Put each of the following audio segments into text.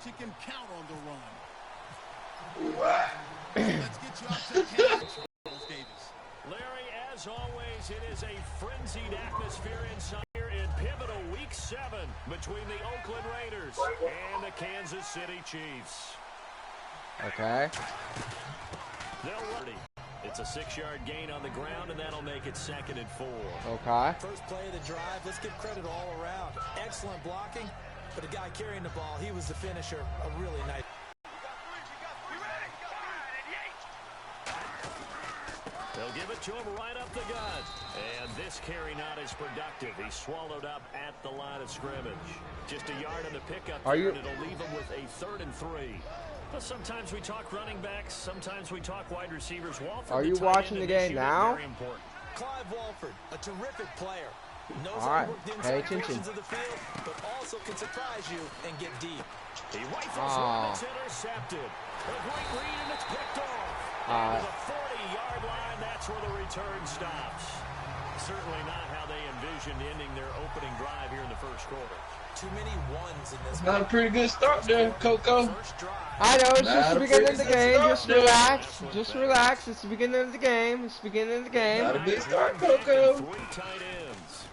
that you can count on the run. Let's get you out to catch, Davis. Larry, as always, it is a frenzied atmosphere inside here in pivotal Week 7 between the Oakland Raiders and the Kansas City Chiefs. Okay. It's a 6-yard gain on the ground, and that'll make it 2nd and 4. Okay. First play of the drive, let's give credit all around. Excellent blocking, but the guy carrying the ball, he was the finisher. A really nice. They'll give it to him right up the gut. And this carry not as productive. He's swallowed up at the line of scrimmage. Just a yard on the pickup, and it'll leave him with a 3rd and 3. Well, sometimes we talk running backs, sometimes we talk wide receivers. Walford, are you watching the game now? Clive Walford, a terrific player. Knows all right, how to work the pay inside attention. portions of the field, but also can surprise you and get deep. He rifles one, it's intercepted. A great read, and it's picked off. And to the 40-yard line, that's where the return stops. Certainly not how they envisioned ending their opening drive here in the first quarter. Too many ones in this. Not a pretty good start there, Coco. I know, it's just the beginning of the game. Just relax. Just relax. It's the beginning of the game. It's the beginning of the game. Not a good start, Coco. 3 tight ends.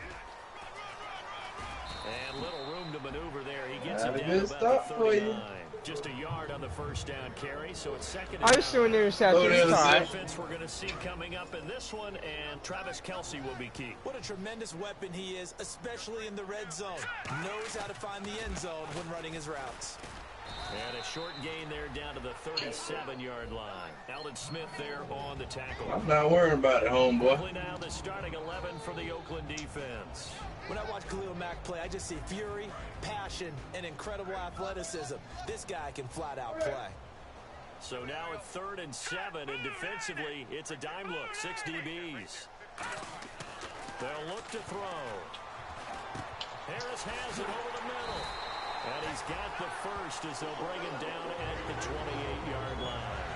And little room to maneuver there. He gets it down about the 39. Just a yard on the first down carry, so it's 2nd and 9. I'm still in the interception. It's all right. Defense we're going to see coming up in this one, and Travis Kelce will be key. What a tremendous weapon he is, especially in the red zone. Knows how to find the end zone when running his routes. And a short gain there down to the 37-yard line. Aldon Smith there on the tackle. I'm not worrying about it, homeboy. Now the starting 11 for the Oakland defense. When I watch Khalil Mack play, I just see fury, passion, and incredible athleticism. This guy can flat out play. So now at 3rd and 7, and defensively, it's a dime look, 6 DBs. They'll look to throw. Harris has it over the middle. And he's got the first as they'll bring him down at the 28-yard line.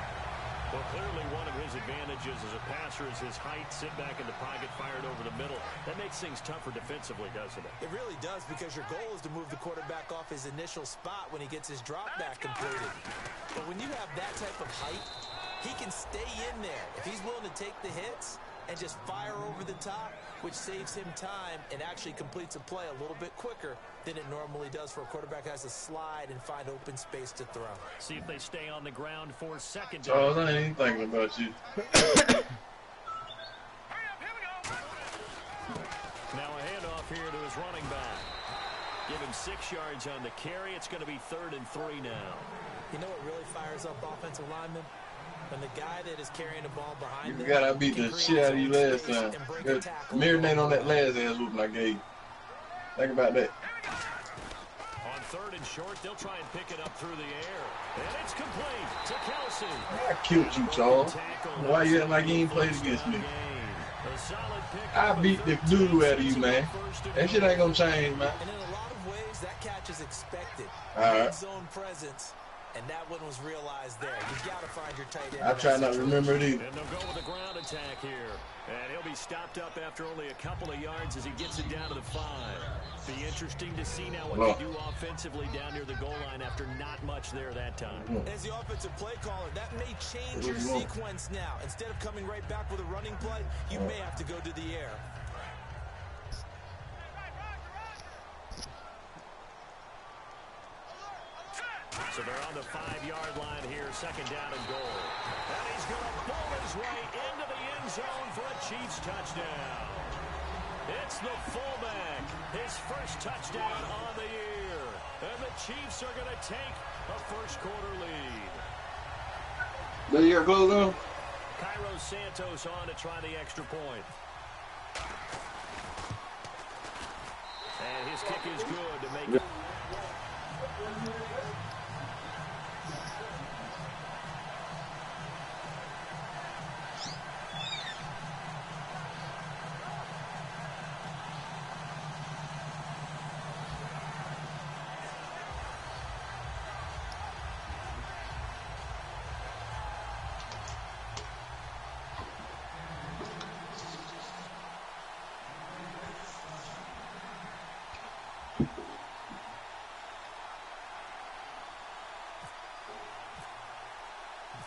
Well, clearly one of his advantages as a passer is his height. Sit back in the pocket, fired over the middle. That makes things tougher defensively, doesn't it? It really does, because your goal is to move the quarterback off his initial spot when he gets his drop back completed. But when you have that type of height, he can stay in there. If he's willing to take the hits and just fire over the top, which saves him time and actually completes a play a little bit quicker than it normally does for a quarterback who has to slide and find open space to throw. See if they stay on the ground for 2nd down. Charles, I ain't thinking about you. Now a handoff here to his running back. Give him 6 yards on the carry. It's going to be 3rd and 3 now. You know what really fires up offensive linemen? When the guy that is carrying the ball behind You gotta beat the shit out of you last time. Marinate on that last ass whooping I gave you. Think about that. On 3rd and short, they'll try and pick it up through the air. And it's complete to Kelce. I killed you, Charles. Why you acting like you ain't played against me? I beat the doodle out of you, man. That shit ain't gonna change, man. And in a lot of ways, that catch is expected. Alright. Zone presence. And that one was realized there. You got to find your tight end. I try not to remember it either. And they'll go with a ground attack here. And he'll be stopped up after only a couple of yards as he gets it down to the 5. Be interesting to see now what they do offensively down near the goal line after not much there that time. As the offensive play caller, that may change your sequence now. Instead of coming right back with a running play, you may have to go to the air. So they're on the 5-yard line here, 2nd down and goal. And he's going to pull his way into the end zone for a Chiefs touchdown. It's the fullback, his first touchdown on the year. And the Chiefs are going to take a first-quarter lead. There you go, though. Cairo Santos on to try the extra point. And his kick is good to make it.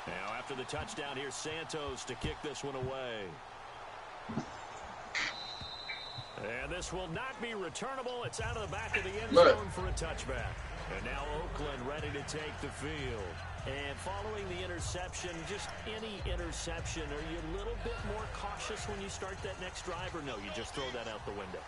Now after the touchdown, here's Santos to kick this one away. And this will not be returnable. It's out of the back of the end zone for a touchback. And now Oakland ready to take the field. And following the interception, just any interception, are you a little bit more cautious when you start that next drive, or no, you just throw that out the window?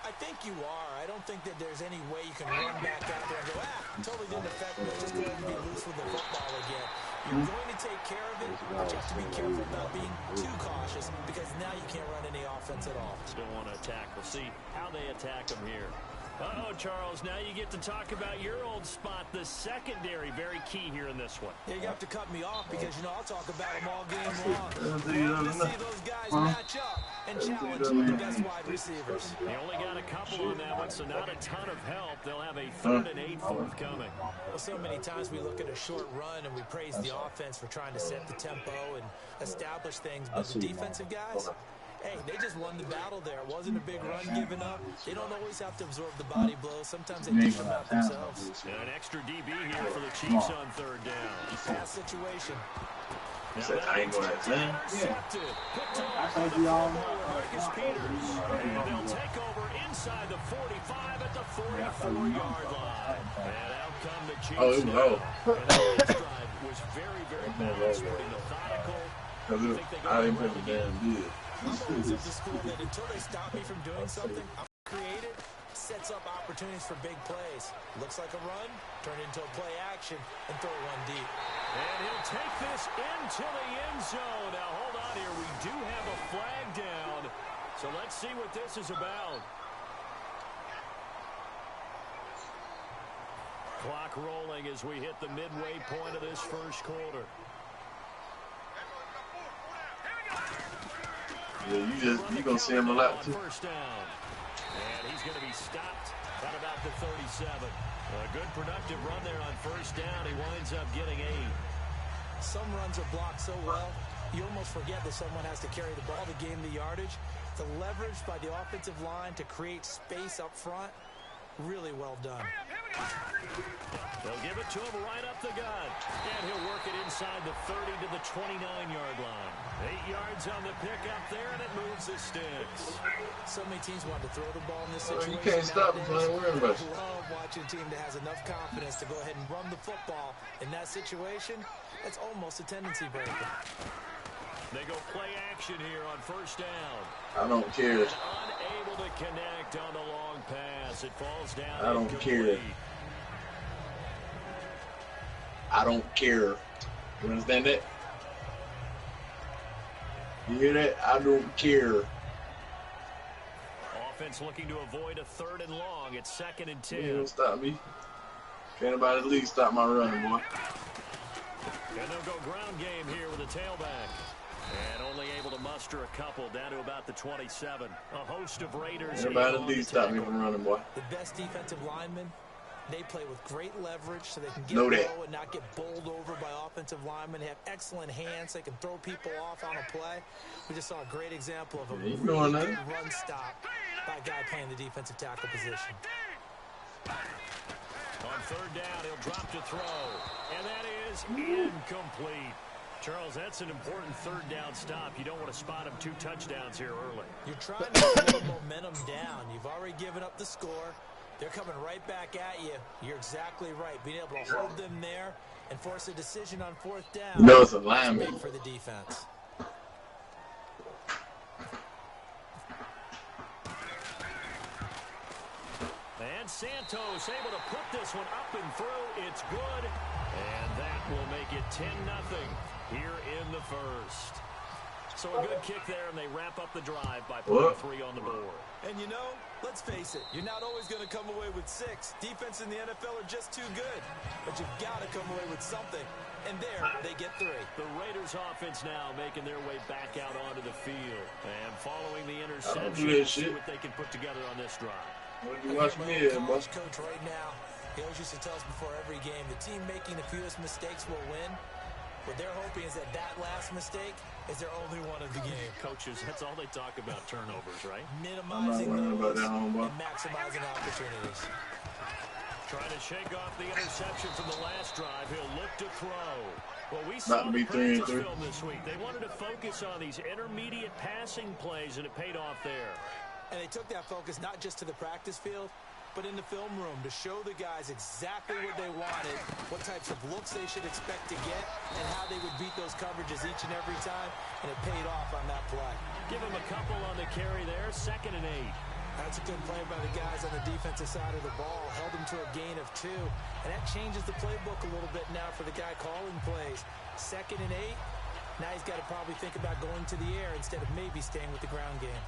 I think you are. I don't think that there's any way you can run back out there and go, totally didn't affect me. Just go ahead and be loose with the football again. You're going to take care of it, but you have to be careful about being too cautious because now you can't run any offense at all. Still want to attack. We'll see how they attack them here. Uh-oh, Charles, now you get to talk about your old spot, the secondary. Very key here in this one. Yeah, you have to cut me off because, you know, I'll talk about them all game long. Love to see those guys match up and challenge the best wide receivers. They only got a couple on that one, so not a ton of help. They'll have a 3rd and 8 forthcoming. Well, so many times we look at a short run and we praise the offense for trying to set the tempo and establish things, but the defensive guys, hey, they just won the battle there. It wasn't a big run given up. They don't always have to absorb the body blows. Sometimes they dish them out themselves. And an extra DB here for the Chiefs on 3rd down. Pass situation. I ain't going to say. I told you all. Marcus Peters. And they'll take over inside the 45 at the 44-yard line. And out come the Chiefs. Oh, no. And that drive was very, very balanced, pretty methodical. I didn't put the damn deal. I'm always of the school that until they stop me from doing something, I'm creative, sets up opportunities for big plays. Looks like a run, turn it into a play action, and throw one deep. And he'll take this into the end zone. Now, hold on here. We do have a flag down. So let's see what this is about. Clock rolling as we hit the midway point of this first quarter. Yeah, you gonna see him a lot too. First down. And he's gonna be stopped at about the 37. A good productive run there on first down. He winds up getting 8. Some runs are blocked so well, you almost forget that someone has to carry the ball to gain the yardage. The leverage by the offensive line to create space up front, really well done. They'll give it to him right up the gut. And he'll work it inside the 30 to the 29-yard line. 8 yards on the pickup there, and it moves the sticks. So many teams want to throw the ball in this situation. You can't stop him playing worrying about you. I love watching a team that has enough confidence to go ahead and run the football. In that situation, that's almost a tendency breaker. They go play action here on first down. I don't care. Unable to connect on the long pass. It falls down. I don't care. I don't care. You understand that? You hear that? I don't care. Offense looking to avoid a 3rd and long. It's 2nd and 10. You don't stop me. Can't nobody at least stop my running, boy. And they'll go ground game here with a tailback. And only able to muster a couple down to about the 27. A host of Raiders. Everybody at least stop me from running, boy. The best defensive linemen, they play with great leverage so they can get low and not get bowled over by offensive linemen. They have excellent hands. They can throw people off on a play. We just saw a great example of a really good run stop by a guy playing the defensive tackle position. On 3rd down, he'll drop to throw. And that is incomplete. Charles, that's an important 3rd down stop. You don't want to spot him 2 touchdowns here early. You're trying to slow momentum down. You've already given up the score. They're coming right back at you. You're exactly right. Being able to hold them there and force a decision on 4th down. No, it's a lineman. For the defense. And Santos able to put this one up and through. It's good. And that will make it 10-0 here in the first. So a good kick there, and they wrap up the drive by putting 3 on the board. And you know, let's face it, you're not always going to come away with 6. Defense in the NFL are just too good. But you've got to come away with something. And there, they get 3. The Raiders offense now making their way back out onto the field. And following the interception, see what they can put together on this drive. What you watch me here, boy? Coach right now, he always used to tell us before every game, the team making the fewest mistakes will win. What they're hoping is that last mistake is their only one of the game. Coaches, that's all they talk about, turnovers, right? Minimizing those and maximizing opportunities. Trying to shake off the interception from the last drive. He'll look to throw. Well, we Not saw to be the 3 and practice 3. film this week. They wanted to focus on these intermediate passing plays, and it paid off there. And they took that focus not just to the practice field, but in the film room to show the guys exactly what they wanted, what types of looks they should expect to get, and how they would beat those coverages each and every time, and it paid off on that play. Give him a couple on the carry there, 2nd and 8. That's a good play by the guys on the defensive side of the ball. Held them to a gain of 2. And that changes the playbook a little bit now for the guy calling plays. 2nd and 8. Now he's got to probably think about going to the air instead of maybe staying with the ground game.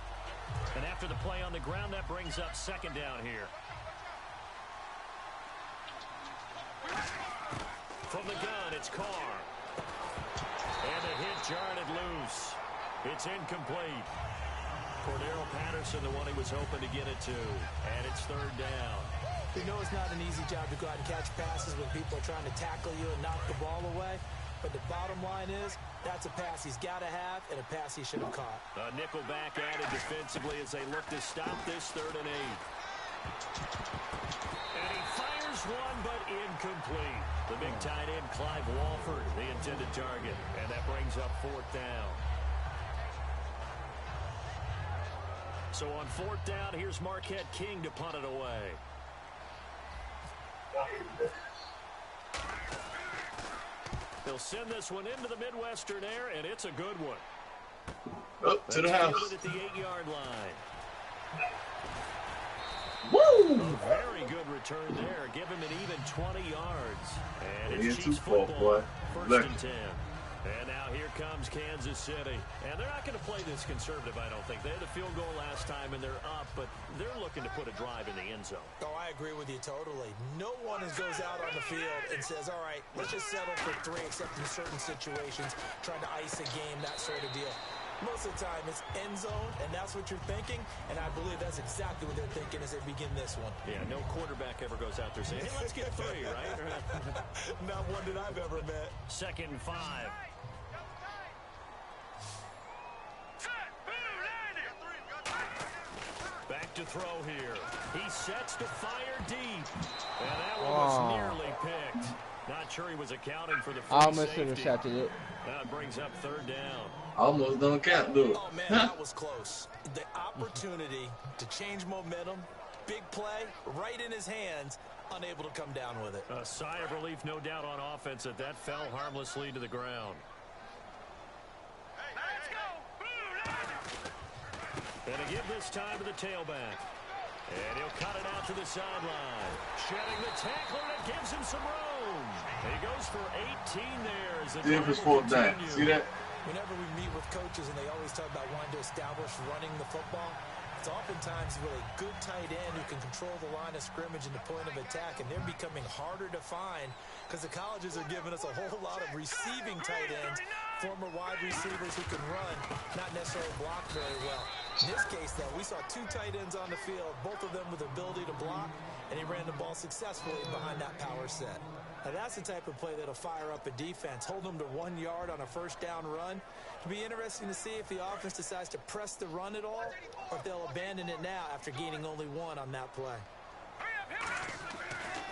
And after the play on the ground, that brings up 2nd down here. From the gun, it's Carr. And a hit jarred it loose. It's incomplete. Cordero Patterson, the one he was hoping to get it to. And it's 3rd down. You know it's not an easy job to go out and catch passes when people are trying to tackle you and knock the ball away. But the bottom line is, that's a pass he's got to have and a pass he should have caught. A nickel back added defensively as they look to stop this 3rd and 8. And he fires one, but incomplete. The big tight end, Clive Walford, the intended target. And that brings up 4th down. So on 4th down, here's Marquette King to punt it away. They'll send this one into the Midwestern air, and it's a good one. Up to the house. At the 8-yard line. Woo! A very good return there. Give him an even 20 yards. And it's Too Chiefs far, football. boy. 1st and 10. And now here comes Kansas City. And they're not going to play this conservative, I don't think. They had the field goal last time, and they're up, but they're looking to put a drive in the end zone. Oh, I agree with you totally. No one goes out on the field and says, all right, let's just settle for 3, except in certain situations, trying to ice a game, that sort of deal. Most of the time, it's end zone, and that's what you're thinking, and I believe that's exactly what they're thinking as they begin this one. Yeah, no quarterback ever goes out there saying, hey, let's get 3, right? Not one that I've ever met. 2nd and 5. Back to throw here. He sets to fire deep. And that one was nearly picked. Not sure he was accounting for the free almost safety. intercepted it. That brings up 3rd down. Almost don't count, do it. Oh, man, that was close. The opportunity to change momentum, big play, right in his hands, unable to come down with it. A sigh of relief, no doubt, on offense that fell harmlessly to the ground. And again this time to the tailback. And he'll cut it out to the sideline. Shedding the tackler, and it gives him some room. He goes for 18 there. As the Denver's 4th down. See that? Whenever we meet with coaches and they always talk about wanting to establish running the football, it's oftentimes with a good tight end who can control the line of scrimmage and the point of attack, and they're becoming harder to find because the colleges are giving us a whole lot of receiving tight ends, former wide receivers who can run, not necessarily block very well. In this case, though, we saw 2 tight ends on the field, both of them with the ability to block, and he ran the ball successfully behind that power set. Now, that's the type of play that'll fire up a defense, hold them to 1 yard on a 1st down run. It'll be interesting to see if the offense decides to press the run at all, or if they'll abandon it now after gaining only 1 on that play.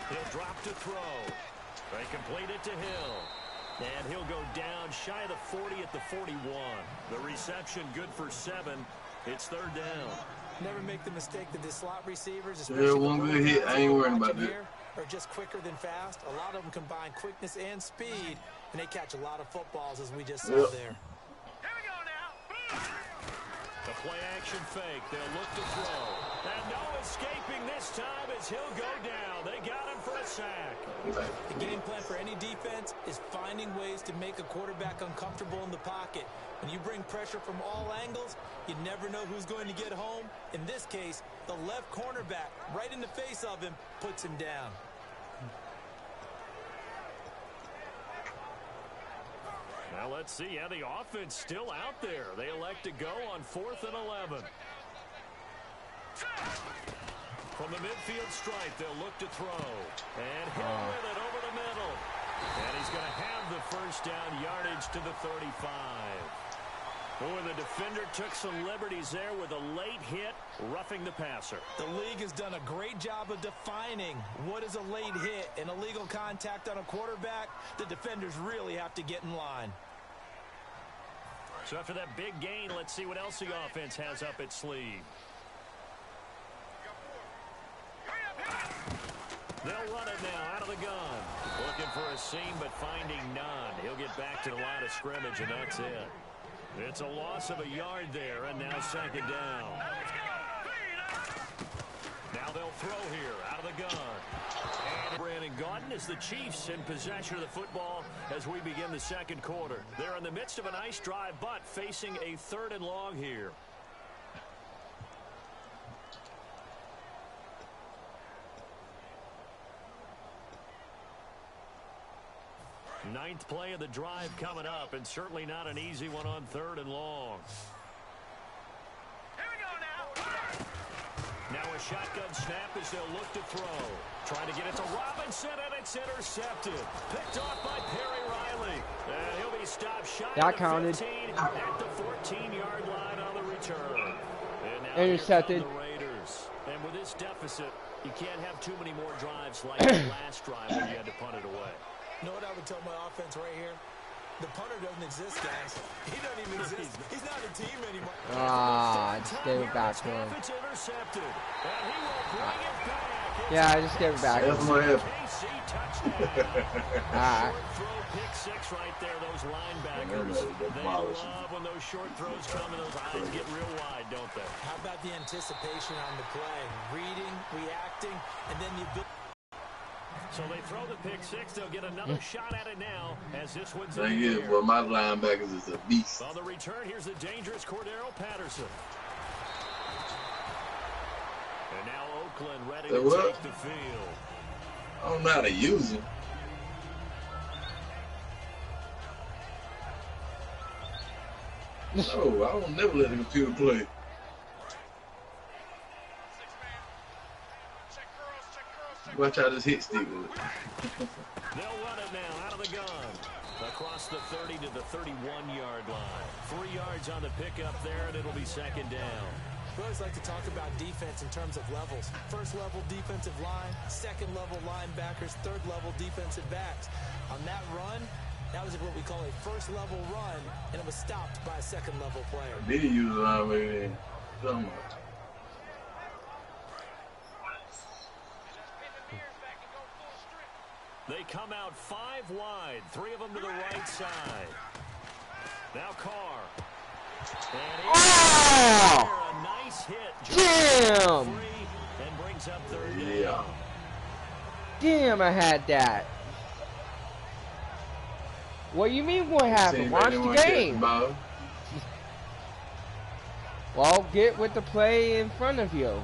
He'll drop to throw. They complete it to Hill. And he'll go down shy of the 40 at the 41. The reception good for 7. It's 3rd down. Never make the mistake that the slot receivers, Yeah, one good hit. I ain't worried about that. Are just quicker than fast. A lot of them combine quickness and speed, and they catch a lot of footballs, as we just saw there. Here we go now. The play action fake. They'll look to throw. And no escaping this time as he'll go down. They got him for a sack. The game plan for any defense is finding ways to make a quarterback uncomfortable in the pocket. When you bring pressure from all angles, you never know who's going to get home. In this case, the left cornerback, right in the face of him, puts him down. Now let's see. Yeah, the offense still out there. They elect to go on 4th and 11. From the midfield stripe, they'll look to throw. And Hill with it over the middle. And he's going to have the 1st down, yardage to the 35. Oh, and the defender took some liberties there with a late hit, roughing the passer. The league has done a great job of defining what is a late hit and illegal contact on a quarterback. The defenders really have to get in line. So after that big gain, let's see what else the offense has up its sleeve. They'll run it now out of the gun. Looking for a seam, but finding none. He'll get back to the line of scrimmage, and that's it. It's a loss of a yard there, and now second down. Now they'll throw here out of the gun. And Brandon Gaudin is the Chiefs in possession of the football as we begin the second quarter. They're in the midst of a nice drive, but facing a 3rd and long here. Ninth play of the drive coming up, and certainly not an easy one on 3rd and long. Here we go now. Now a shotgun snap as they'll look to throw. Trying to get it to Robinson, and it's intercepted. Picked off by Perry Riley. And he'll be stopped shy that of counted. 15 at the 14-yard line on the return. And now Intercepted. here come the Raiders. And with this deficit, you can't have too many more drives like the last drive when you had to punt it away. You know what I would tell my offense right here? The punter doesn't exist, guys. He doesn't even exist. He's not a team anymore. Ah, I just gave it back to him. It's intercepted. And he will bring it back. Yeah, I just gave it back. That's my head. KC touchdown. Alright. Short throw, pick six right there. Those linebackers, they love when those short throws come and those eyes get real wide, don't they? How about the anticipation on the play? Reading, reacting, and then the ability. So they throw the pick six. They'll get another shot at it now as this one's in Thank the you. air. Well, my linebackers is a beast. On the return, here's the dangerous Cordero Patterson. And now Oakland ready to take the field. I don't know how to use him. No, I don't never let the computer play. Watch out this hit stick with it. They'll run it now out of the gun. Across the 30 to the 31-yard line. 3 yards on the pickup there, and it'll be second down. We always like to talk about defense in terms of levels. First level defensive line, second level linebackers, third level defensive backs. On that run, that was what we call a first level run, and it was stopped by a second level player. Did he use a linebacker then? Something. They come out 5 wide, 3 of them to the right side. Now Carr. And a nice hit. Damn! And brings up third down. Yeah. Damn, I had that. What do you mean what happened? Watch the game. Well, get with the play in front of you.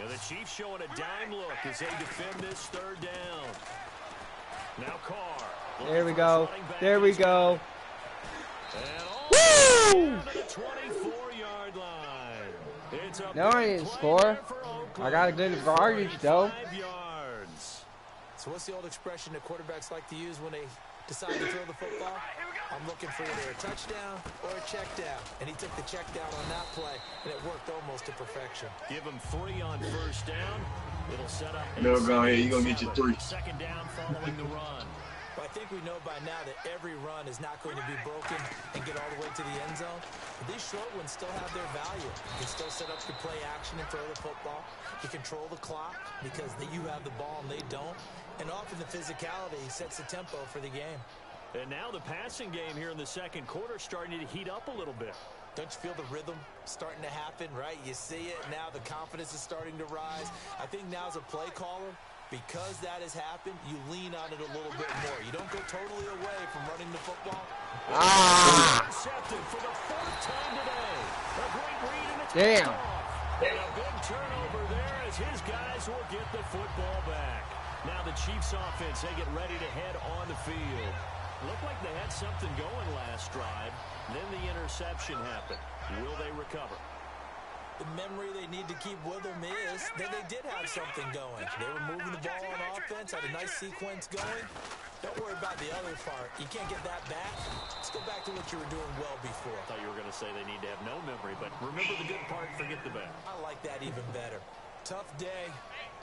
And the Chiefs showing a dime look as they defend this third down. Now Carr. There we go. There we go. Woo! To the 24-yard line. It's a no, I didn't score. I got a good yardage though. 5 yards. So what's the old expression that quarterbacks like to use when they decide to throw the football? I'm looking for either a touchdown or a check down. And he took the check down on that play, and it worked almost to perfection. Give him 3 on first down. It'll set up. No, go ahead. You're going to get your 3. Second down following the run. Well, I think we know by now that every run is not going to be broken and get all the way to the end zone. But these short ones still have their value. You can still set up the play action and throw the football. You control the clock because you have the ball and they don't. And often the physicality sets the tempo for the game. And now the passing game here in the second quarter starting to heat up a little bit. Don't you feel the rhythm starting to happen, right? You see it, now the confidence is starting to rise. I think now as a play caller, because that has happened, you lean on it a little bit more. You don't go totally away from running the football. Intercepted for the 4th time today. A great read and it's Damn. And a big turnover there as his guys will get the football back. Now the Chiefs offense, they get ready to head on the field. Looked like they had something going last drive. Then the interception happened. Will they recover? The memory they need to keep with them is that they did have something going. They were moving the ball on offense, had a nice sequence going. Don't worry about the other part. You can't get that back. Let's go back to what you were doing well before. I thought you were going to say they need to have no memory, but remember the good part, forget the bad. I like that even better. Tough day,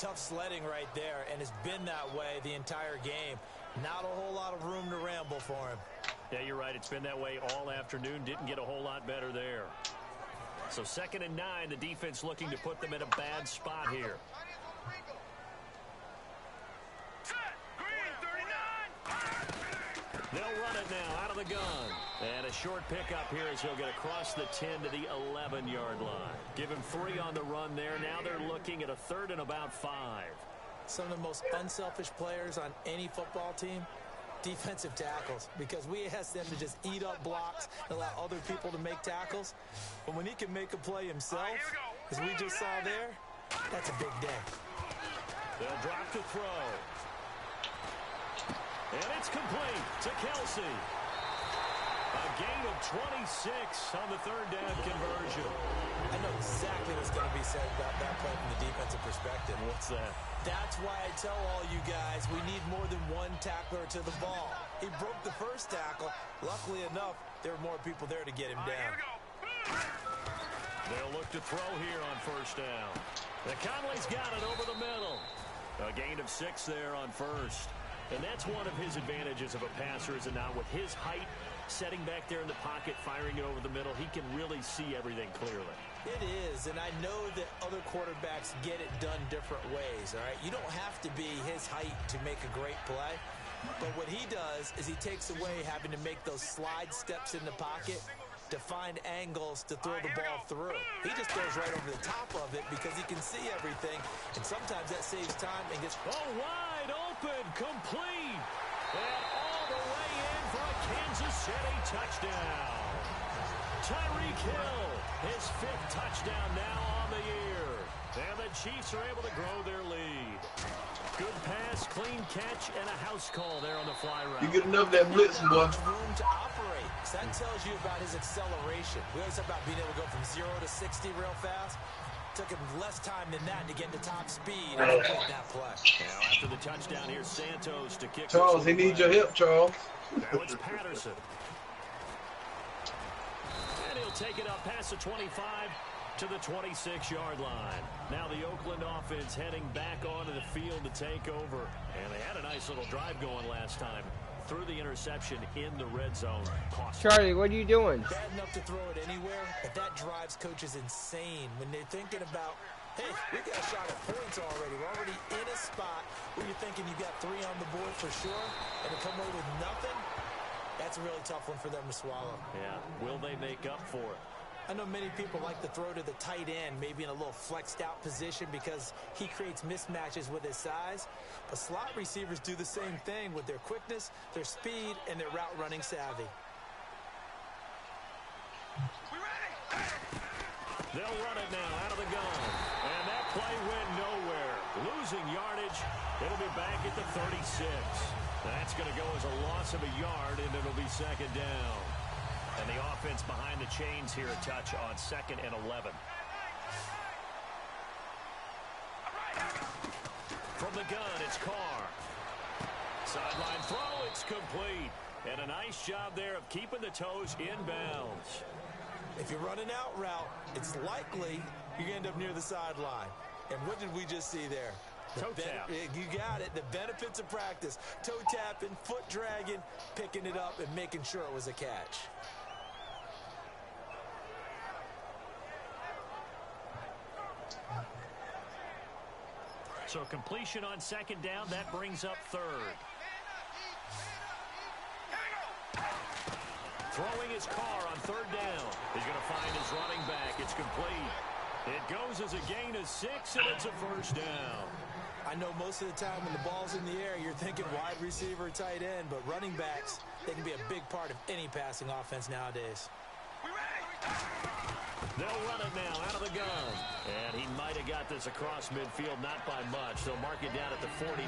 tough sledding right there, and it's been that way the entire game. Not a whole lot of room to ramble for him. Yeah, you're right. It's been that way all afternoon. Didn't get a whole lot better there. So 2nd and 9, the defense looking to put them in a bad spot here. They'll run it now out of the gun. And a short pickup here as he'll get across the 10 to the 11-yard line. Give him 3 on the run there. Now they're looking at a 3rd and about 5. Some of the most unselfish players on any football team, defensive tackles, because we ask them to just eat up blocks and allow other people to make tackles. But when he can make a play himself, as we just saw there, that's a big day. They'll drop to throw. And it's complete to Kelsey. A gain of 26 on the 3rd down conversion. I know exactly what's going to be said about that play from the defensive perspective. What's that? That's why I tell all you guys we need more than one tackler to the ball. He broke the first tackle. Luckily enough, there were more people there to get him down. They'll look to throw here on 1st down. And Conley's got it over the middle. A gain of 6 there on 1st. And that's one of his advantages of a passer, is it not? With his height, setting back there in the pocket, firing it over the middle, he can really see everything clearly. It is, and I know that other quarterbacks get it done different ways, all right? You don't have to be his height to make a great play. But what he does is he takes away having to make those slide steps in the pocket to find angles to throw the ball through. He just throws right over the top of it because he can see everything, and sometimes that saves time and gets... Oh, wide open, complete, and all the way in for a Kansas City touchdown. Tyreek Hill, his 5th touchdown now on the year, and the Chiefs are able to grow their lead. Good pass, clean catch, and a house call there on the fly route. You get enough of that blitz, boy. Room to operate. So that tells you about his acceleration. We always talk about being able to go from 0 to 60 real fast. Took him less time than that to get to top speed and complete that play. Now after the touchdown, here's Santos to kick. Charles, he needs your help, Charles. Now it's Patterson. And he'll take it up past the 25 to the 26-yard line. Now the Oakland offense heading back onto the field to take over. And they had a nice little drive going last time. Threw the interception in the red zone. Charlie, what are you doing? Bad enough to throw it anywhere, but that drives coaches insane when they're thinking about, hey, we got a shot at points already. We're already in a spot where you're thinking you got 3 on the board for sure, and to come away with nothing, that's a really tough one for them to swallow. Yeah, will they make up for it? I know many people like to throw to the tight end, maybe in a little flexed out position because he creates mismatches with his size. But slot receivers do the same thing with their quickness, their speed, and their route running savvy. They'll run it now out of the gun. And that play went nowhere. Losing yardage. It'll be back at the 36. That's going to go as a loss of a yard, and it'll be 2nd down. And the offense behind the chains here a touch on 2nd and 11. From the gun, it's Carr. Sideline throw, it's complete. And a nice job there of keeping the toes inbounds. If you run an out route, it's likely you end up near the sideline. And what did we just see there? Toe tap. You got it. The benefits of practice. Toe tapping, foot dragging, picking it up, and making sure it was a catch. So completion on 2nd down, that brings up 3rd. Throwing his Carr on 3rd down. He's going to find his running back. It's complete. It goes as a gain of 6, and it's a 1st down. I know most of the time when the ball's in the air, you're thinking wide receiver, tight end, but running backs, they can be a big part of any passing offense nowadays. They'll run it now out of the gun. And he might have got this across midfield, not by much. They'll mark it down at the 49.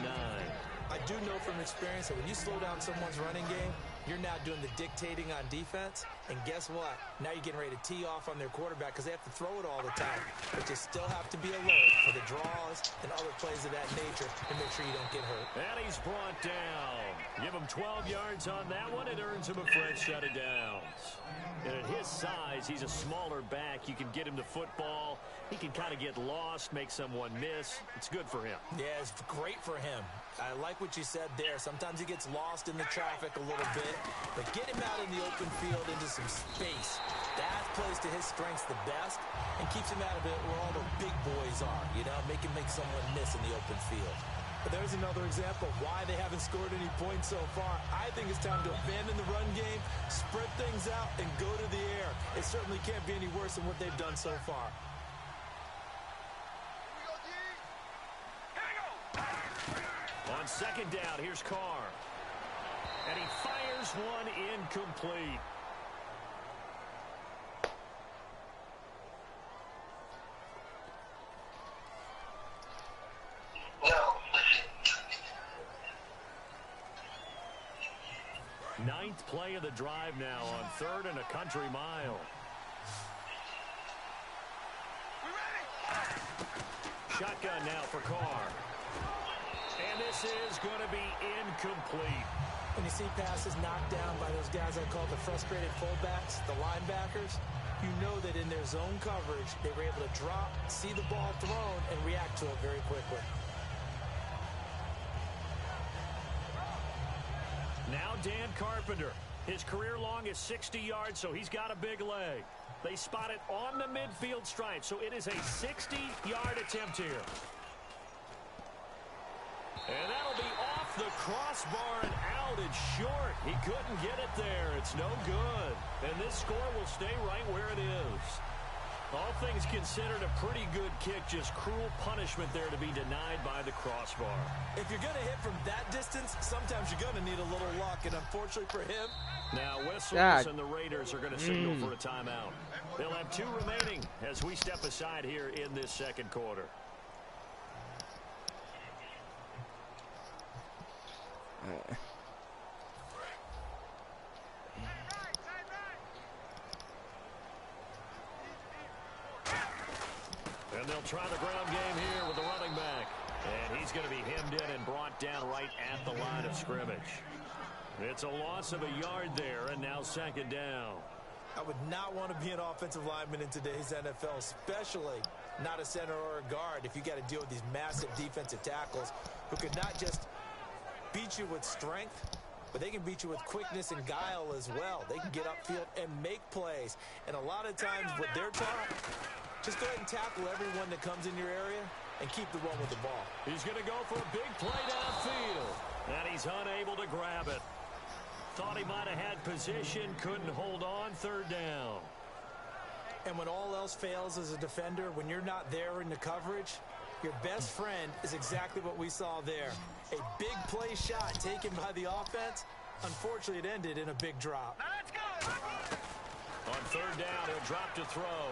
I do know from experience that when you slow down someone's running game, You're now doing the dictating on defense, and guess what? Now you're getting ready to tee off on their quarterback because they have to throw it all the time. But you still have to be alert for the draws and other plays of that nature to make sure you don't get hurt. And he's brought down. Give him 12 yards on that one. It earns him a fresh set of downs. And at his size, he's a smaller back. You can get him the football. He can kind of get lost, make someone miss. It's good for him. Yeah, it's great for him. I like what you said there. Sometimes he gets lost in the traffic a little bit, but get him out in the open field into some space. That plays to his strengths the best and keeps him out of it where all the big boys are, you know, make someone miss in the open field. But there's another example of why they haven't scored any points so far. I think it's time to abandon the run game, spread things out, and go to the air. It certainly can't be any worse than what they've done so far. On second down, here's Carr. And he fires one incomplete. Ninth play of the drive now on 3rd and a country mile. Shotgun now for Carr. And this is going to be incomplete. When you see passes knocked down by those guys I call the frustrated fullbacks, the linebackers, you know that in their zone coverage, they were able to drop, see the ball thrown, and react to it very quickly. Now Dan Carpenter. His career long is 60 yards, so he's got a big leg. They spot it on the midfield stripe, so it is a 60-yard attempt here. And that'll be off the crossbar and out. It's short. He couldn't get it there. It's no good. And this score will stay right where it is. All things considered, a pretty good kick. Just cruel punishment there to be denied by the crossbar. If you're going to hit from that distance, sometimes you're going to need a little luck. And unfortunately for him, now whistles and the Raiders are going to signal for a timeout. They'll have 2 remaining as we step aside here in this second quarter. And they'll try the ground game here with the running back. And he's going to be hemmed in and brought down right at the line of scrimmage. It's a loss of a yard there, and now second down. I would not want to be an offensive lineman in today's NFL, especially not a center or a guard, if you got to deal with these massive defensive tackles who could not just beat you with strength, but they can beat you with quickness and guile as well. They can get upfield and make plays. And a lot of times what they're taught, just go ahead and tackle everyone that comes in your area and keep the run with the ball. He's going to go for a big play downfield, and he's unable to grab it. Thought he might have had position, couldn't hold on, 3rd down. And when all else fails as a defender, when you're not there in the coverage, your best friend is exactly what we saw there. A big play shot taken by the offense. Unfortunately, it ended in a big drop. Let's go. On 3rd down, he'll drop to throw.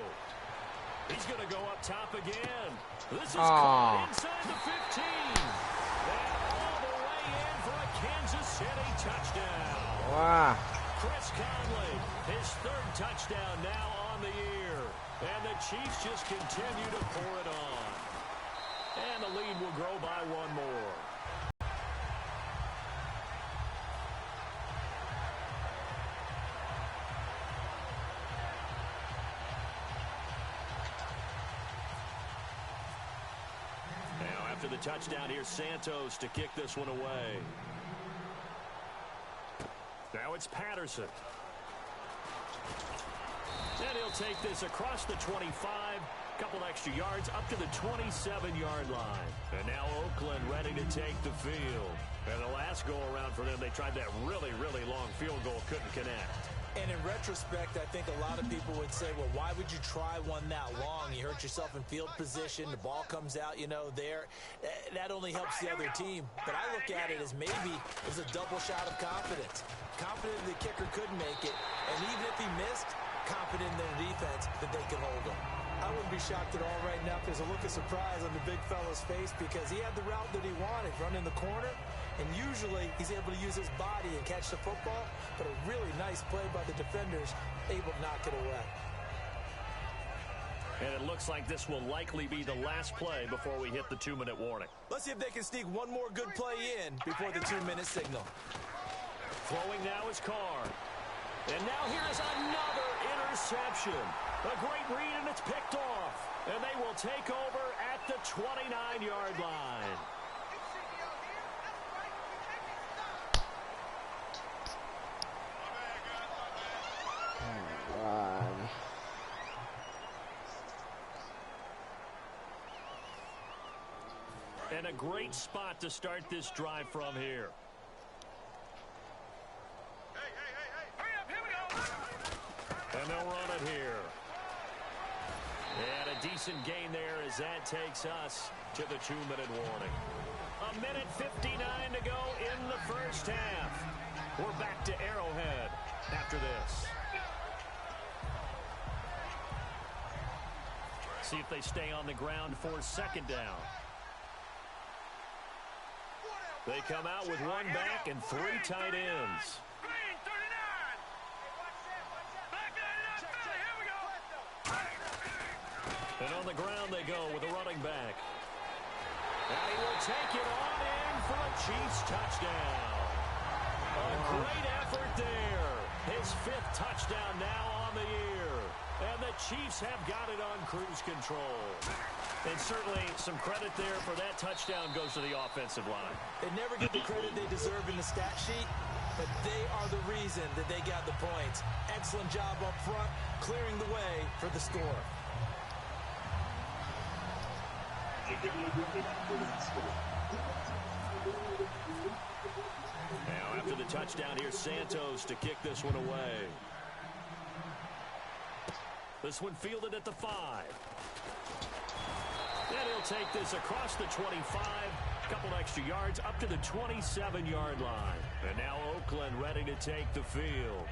He's going to go up top again. This is caught inside the 15. And all the way in for a Kansas City touchdown. Wow. Chris Conley, his 3rd touchdown now on the year. And the Chiefs just continue to pour it on. And the lead will grow by 1 more. Now after the touchdown, here's Santos to kick this one away. Now it's Patterson. And he'll take this across the 25. Couple extra yards up to the 27-yard line. And now Oakland ready to take the field. And the last go-around for them, they tried that really, really long field goal, couldn't connect. And in retrospect, I think a lot of people would say, well, why would you try one that long? You hurt yourself in field position. The ball comes out, you know, there. That only helps the other team. But I look at it as maybe it was a double shot of confidence. Confident the kicker could make it. And even if he missed, confident in their defense that they could hold him. I I wouldn't be shocked at all right now if there's a look of surprise on the big fella's face because he had the route that he wanted, running the corner, and usually he's able to use his body and catch the football, but a really nice play by the defenders, able to knock it away. And it looks like this will likely be the last play before we hit the 2-minute warning. Let's see if they can sneak one more good play in before the 2-minute signal. Throwing now is Carr. And now here's another interception. A great read, and it's picked off. And they will take over at the 29-yard line. And a great spot to start this drive from here. And they'll run it here. And a decent gain there as that takes us to the 2-minute warning. 1:59 to go in the first half. We're back to Arrowhead after this. See if they stay on the ground for second down. They come out with one back and 3 tight ends. And on the ground they go with a running back. And he will take it on in for a Chiefs touchdown. A great effort there. His 5th touchdown now on the year. And the Chiefs have got it on cruise control. And certainly some credit there for that touchdown goes to the offensive line. They never get the credit they deserve in the stat sheet, but they are the reason that they got the points. Excellent job up front, clearing the way for the score. Now after the touchdown, here's Santos to kick this one away. This one fielded at the 5. And he'll take this across the 25, a couple extra yards up to the 27-yard line. And now Oakland ready to take the field.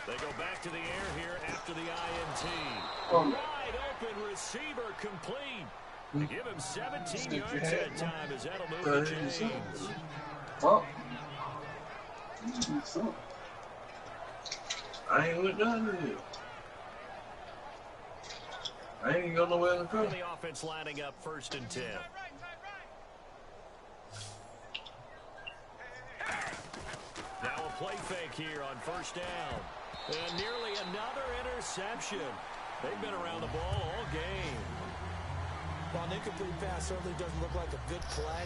They go back to the air here after the INT. Wide open receiver complete. They give him 17 yards that time as that'll move the chains. Oh. I ain't look down to you. I ain't going nowhere in the car. The offense lining up 1st and 10. Now a play fake here on 1st down. And nearly another interception. They've been around the ball all game. While an incomplete pass certainly doesn't look like a good play,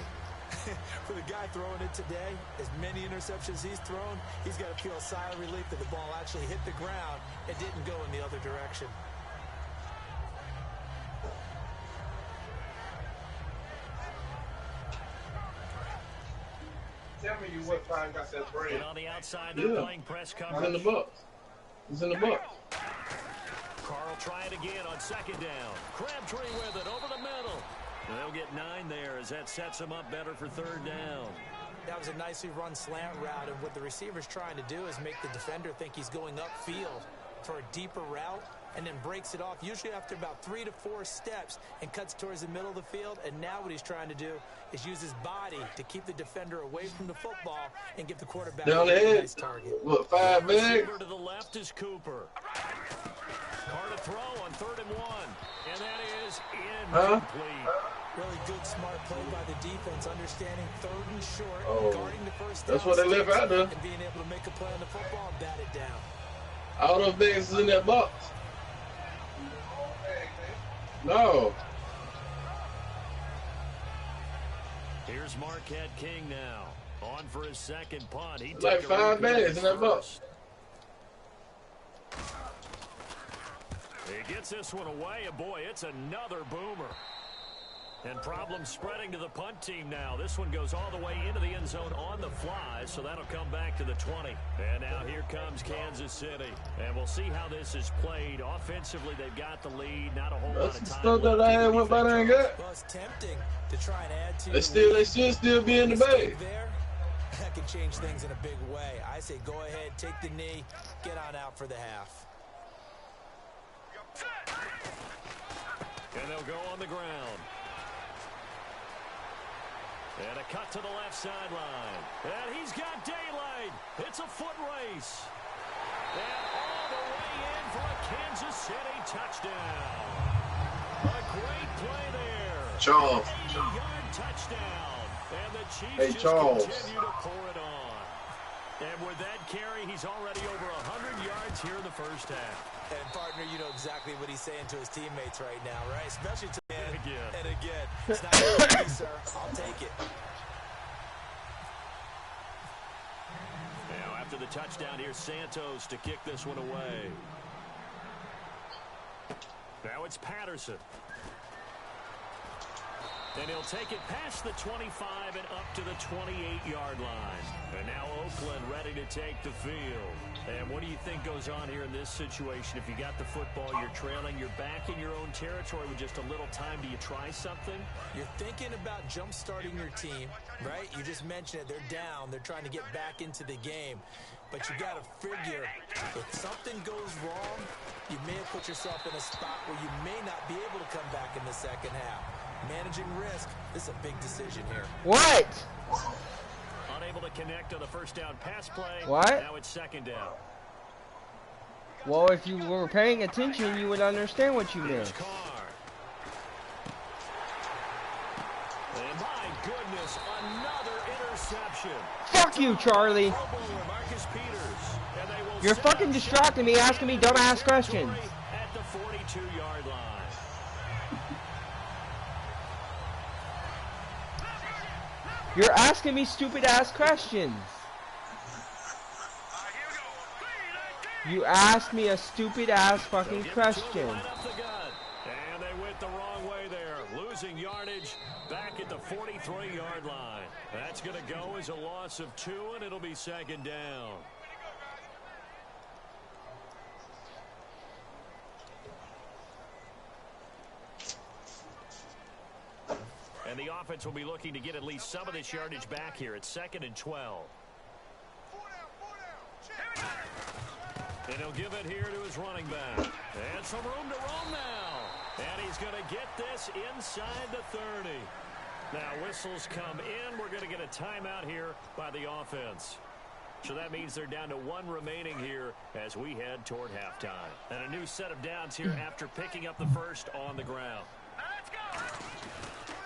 for the guy throwing it today, as many interceptions he's thrown, he's got to feel a sigh of relief that the ball actually hit the ground and didn't go in the other direction. Tell me what time got that bread. And on the outside, they're playing press coverage. It's in the book. It's in the book. Carl try it again on 2nd down. Crabtree with it over the middle. And they'll get 9 there as that sets them up better for 3rd down. That was a nicely run slant route, and what the receiver's trying to do is make the defender think he's going upfield for a deeper route, and then breaks it off, usually after about 3 to 4 steps, and cuts towards the middle of the field. And now what he's trying to do is use his body to keep the defender away from the football and give the quarterback a nice target. What, 5 big? To the left is Cooper. Carr to throw on 3rd and 1. And that is incomplete. Really good, smart play by the defense, understanding 3rd and short, guarding the first down. That's what they left out there. And being able to make a play on the football and bat it down. All those things is in that box. No. Here's Marquette King now. On for his 2nd punt. He like 5 bags in that box. He gets this one away, and boy, it's another boomer. And problems spreading to the punt team now. This one goes all the way into the end zone on the fly, so that'll come back to the 20. And now here comes Kansas City. And we'll see how this is played. Offensively, they've got the lead. Not a whole lot of time. Stuff that I had went by there and got. Well, it's tempting to try and add to. They should still be in the bag. That can change things in a big way. I say go ahead, take the knee, get on out for the half. And they'll go on the ground. And a cut to the left sideline. And he's got daylight. It's a foot race. And all the way in for a Kansas City touchdown. A great play there. Charles. 80-yard touchdown. And the Chiefs Hey, Charles. continue to pour it on. And with that carry, he's already over 100 yards here in the first half. And, partner, you know exactly what he's saying to his teammates right now, right? Especially to and again. It's not easy, sir. I'll take it. Now, after the touchdown, here's Santos to kick this one away. Now it's Patterson. And he'll take it past the 25 and up to the 28-yard line. And now Oakland ready to take the field. And what do you think goes on here in this situation? If you got the football, you're trailing, you're back in your own territory with just a little time. Do you try something? You're thinking about jump-starting your team, right? You just mentioned it. They're down. They're trying to get back into the game. But you got to figure, if something goes wrong, you may have put yourself in a spot where you may not be able to come back in the second half. Managing risk, this is a big decision here. What? Unable to connect on the first down pass play. What? Now it's second down. Well, if you were paying attention, you would understand what you missed. And my goodness, another interception. Fuck you, Charlie. You're fucking distracting me, asking me dumbass questions. At the 42-yard line. You're asking me stupid-ass questions. You asked me a stupid-ass fucking question. And they went the wrong way there. Losing yardage back at the 43-yard line. That's going to go as a loss of 2, and it'll be second down. And the offense will be looking to get at least some of this yardage back here. It's 2nd and 12. And he'll give it here to his running back. And some room to roam now. And he's going to get this inside the 30. Now whistles come in. We're going to get a timeout here by the offense. So that means they're down to 1 remaining here as we head toward halftime. And a new set of downs here after picking up the first on the ground. Let's go.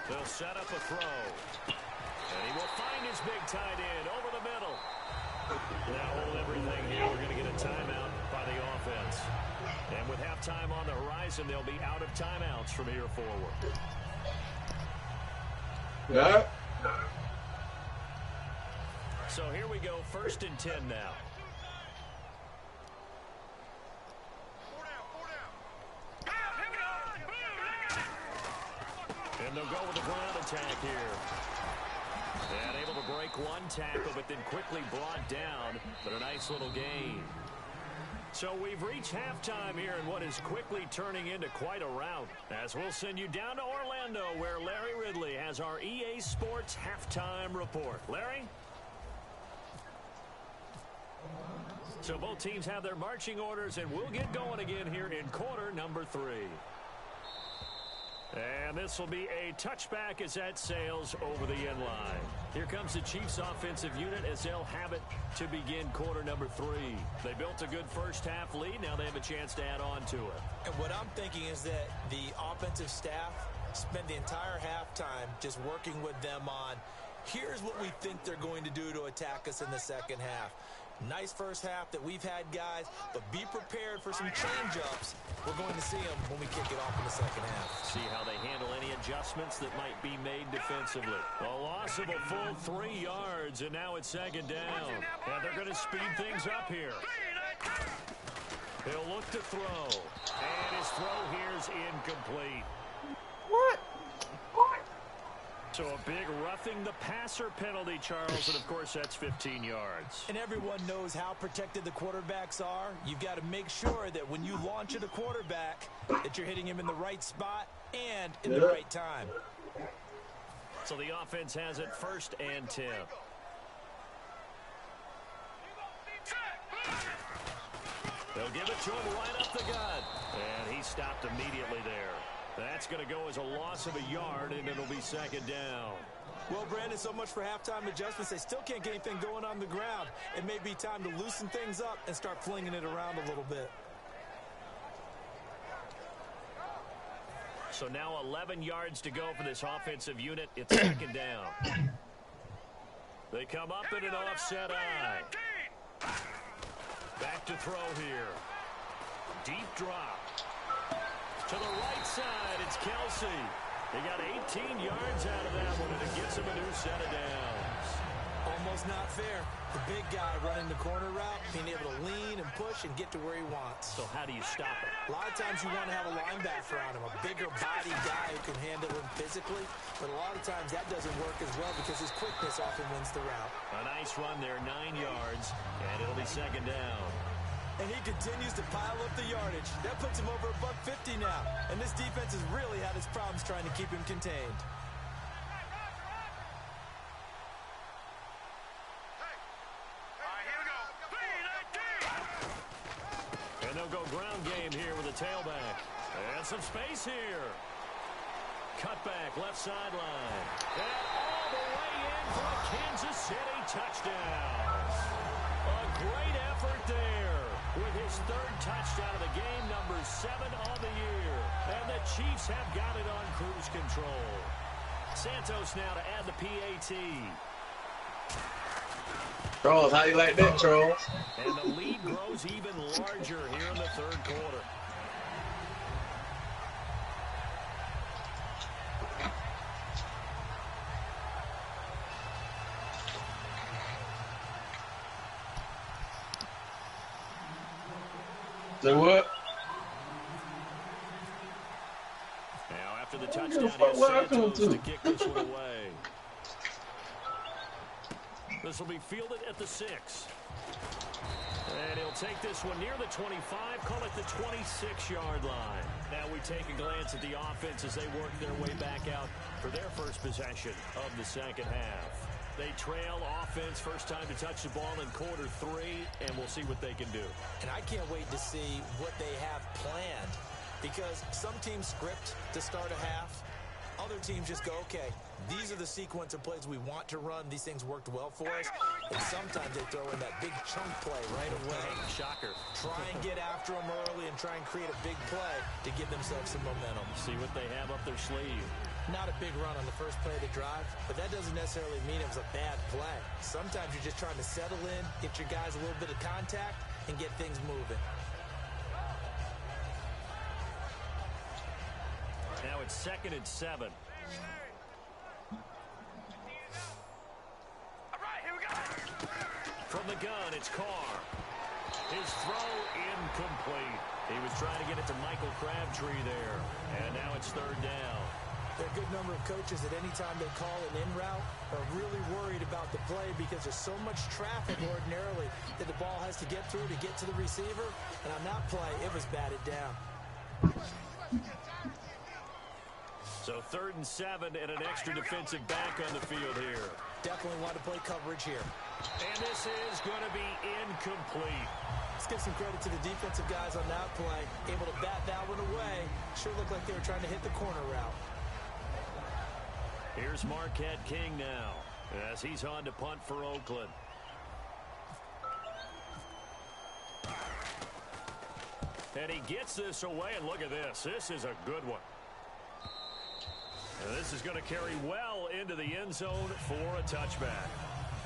They'll set up a throw. And he will find his big tight end over the middle. Now hold everything here. We're going to get a timeout by the offense. And with halftime on the horizon, they'll be out of timeouts from here forward. Yeah. So here we go, 1st and 10 now. And they'll go with the ground attack here. And able to break one tackle, but then quickly brought down. But a nice little gain. So we've reached halftime here in what is quickly turning into quite a rout. As we'll send you down to Orlando, where Larry Ridley has our EA Sports halftime report. Larry? So both teams have their marching orders, and we'll get going again here in quarter number 3. And this will be a touchback as that sails over the end line. Here comes the Chiefs offensive unit as they'll have it to begin quarter number 3. They built a good first half lead. Now they have a chance to add on to it. And what I'm thinking is that the offensive staff spent the entire halftime just working with them on, here's what we think they're going to do to attack us in the second half. Nice first half that we've had, guys, but be prepared for some change-ups. We're going to see them when we kick it off in the second half. See how they handle any adjustments that might be made defensively. A loss of a full 3 yards, and now it's second down. And they're going to speed things up here. He'll look to throw. And his throw here is incomplete. What? So a big roughing the passer penalty, Charles, and of course that's 15 yards. And everyone knows how protected the quarterbacks are. You've got to make sure that when you launch at a quarterback, that you're hitting him in the right spot and in the right time. So the offense has it 1st and 10. They'll give it to him right up the gut. And he stopped immediately there. That's going to go as a loss of a yard, and it'll be 2nd down. Well, Brandon, so much for halftime adjustments. They still can't get anything going on the ground. It may be time to loosen things up and start flinging it around a little bit. So now 11 yards to go for this offensive unit. It's 2nd down. They come up in an offset eye. Back to throw here. Deep drop. To the right side, it's Kelsey. They got 18 yards out of that one, and it gets him a new set of downs. Almost not fair. The big guy running the corner route, being able to lean and push and get to where he wants. So how do you stop it? A lot of times you want to have a linebacker on him, a bigger body guy who can handle him physically. But a lot of times that doesn't work as well because his quickness often wins the route. A nice run there, 9 yards, and it'll be 2nd down. And he continues to pile up the yardage. That puts him over $150 now. And this defense has really had its problems trying to keep him contained. And they'll go ground game here with a tailback. And some space here. Cutback, left sideline. And all the way in for a Kansas City touchdown. A great effort there with his 3rd touchdown of the game, number 7 on the year. And the Chiefs have got it on cruise control. Santos now to add the PAT. Charles, how you like that, Charles? And the lead grows even larger here in the 3rd quarter. So what? Now after the touchdown, here's Santos to kick this one away. This will be fielded at the 6. And he'll take this one near the 25, call it the 26-yard line. Now we take a glance at the offense as they work their way back out for their first possession of the 2nd half. They trail offense, first time to touch the ball in quarter 3, and we'll see what they can do. And I can't wait to see what they have planned because some teams script to start a half. Other teams just go, okay, these are the sequence of plays we want to run. These things worked well for us. And sometimes they throw in that big chunk play right away. Shocker. Try and get after them early and try and create a big play to give themselves some momentum. See what they have up their sleeve. Not a big run on the first play of the drive, but that doesn't necessarily mean it was a bad play. Sometimes you're just trying to settle in, get your guys a little bit of contact, and get things moving. Now it's 2nd and 7. From the gun, it's Carr. His throw incomplete. He was trying to get it to Michael Crabtree there. And now it's 3rd down. There are a good number of coaches that any time they call an in route are really worried about the play because there's so much traffic ordinarily that the ball has to get through to get to the receiver. And on that play, it was batted down. So 3rd and 7 and an extra defensive back on the field here. Definitely want to play coverage here. And this is going to be incomplete. Let's give some credit to the defensive guys on that play. Able to bat that one away. Sure looked like they were trying to hit the corner route. Here's Marquette King now as he's on to punt for Oakland. And he gets this away, and look at this. This is a good one. And this is going to carry well into the end zone for a touchback.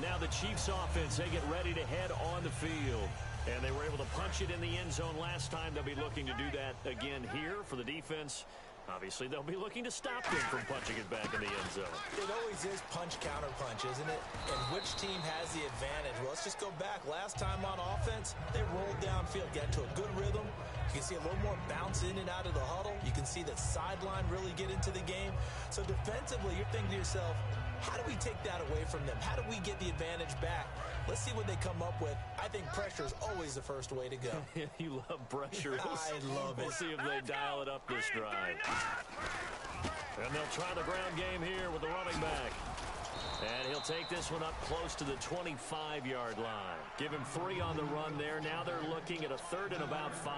Now the Chiefs offense, they get ready to head on the field. And they were able to punch it in the end zone last time. They'll be looking to do that again here for the defense. Obviously, they'll be looking to stop them from punching it back in the end zone. It always is punch-counter-punch, isn't it? And which team has the advantage? Well, let's just go back. Last time on offense, they rolled downfield, got to a good rhythm, You can see a little more bounce in and out of the huddle. You can see the sideline really get into the game. So defensively, you're thinking to yourself, how do we take that away from them? How do we get the advantage back? Let's see what they come up with. I think pressure is always the first way to go. You love pressure. I love it. We'll see if they dial it up this drive. And they'll try the ground game here with the running back. And he'll take this one up close to the 25-yard line. Give him 3 on the run there. Now they're looking at a 3rd and about 5.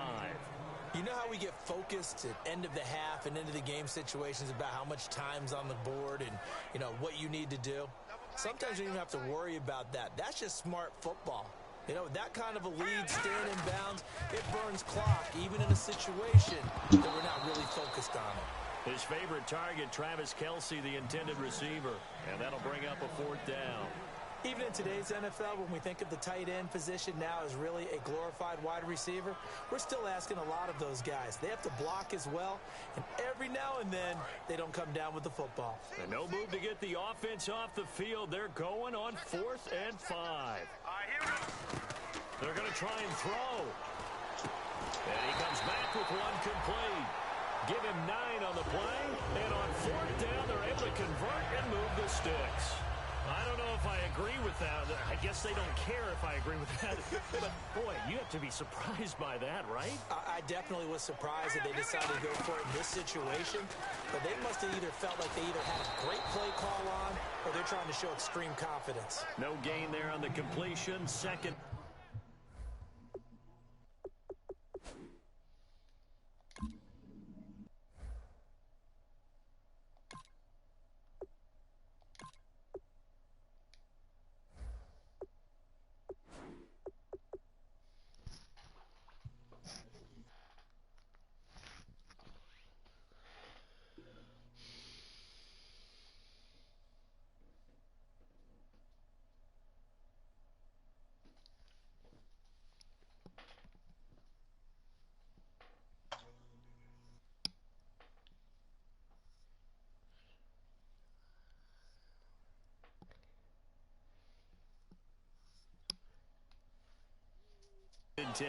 You know how we get focused at end of the half and into the game situations about how much time's on the board and, you know, what you need to do? Sometimes you don't even have to worry about that. That's just smart football. You know, that kind of a lead, staying in bounds, it burns clock, even in a situation that we're not really focused on it. His favorite target, Travis Kelce, the intended receiver. And that'll bring up a 4th down. Even in today's NFL, when we think of the tight end position now as really a glorified wide receiver, we're still asking a lot of those guys. They have to block as well, and every now and then, they don't come down with the football. And no move to get the offense off the field. They're going on 4th and 5. They're going to try and throw. And he comes back with one complete. Give him 9 on the play, and on 4th down, they're able to convert and move the sticks. I don't know if I agree with that. I guess they don't care if I agree with that. But, boy, you have to be surprised by that, right? I definitely was surprised that they decided to go for it in this situation. But they must have either felt like they either had a great play call on or they're trying to show extreme confidence. No gain there on the completion. 2nd. And 10.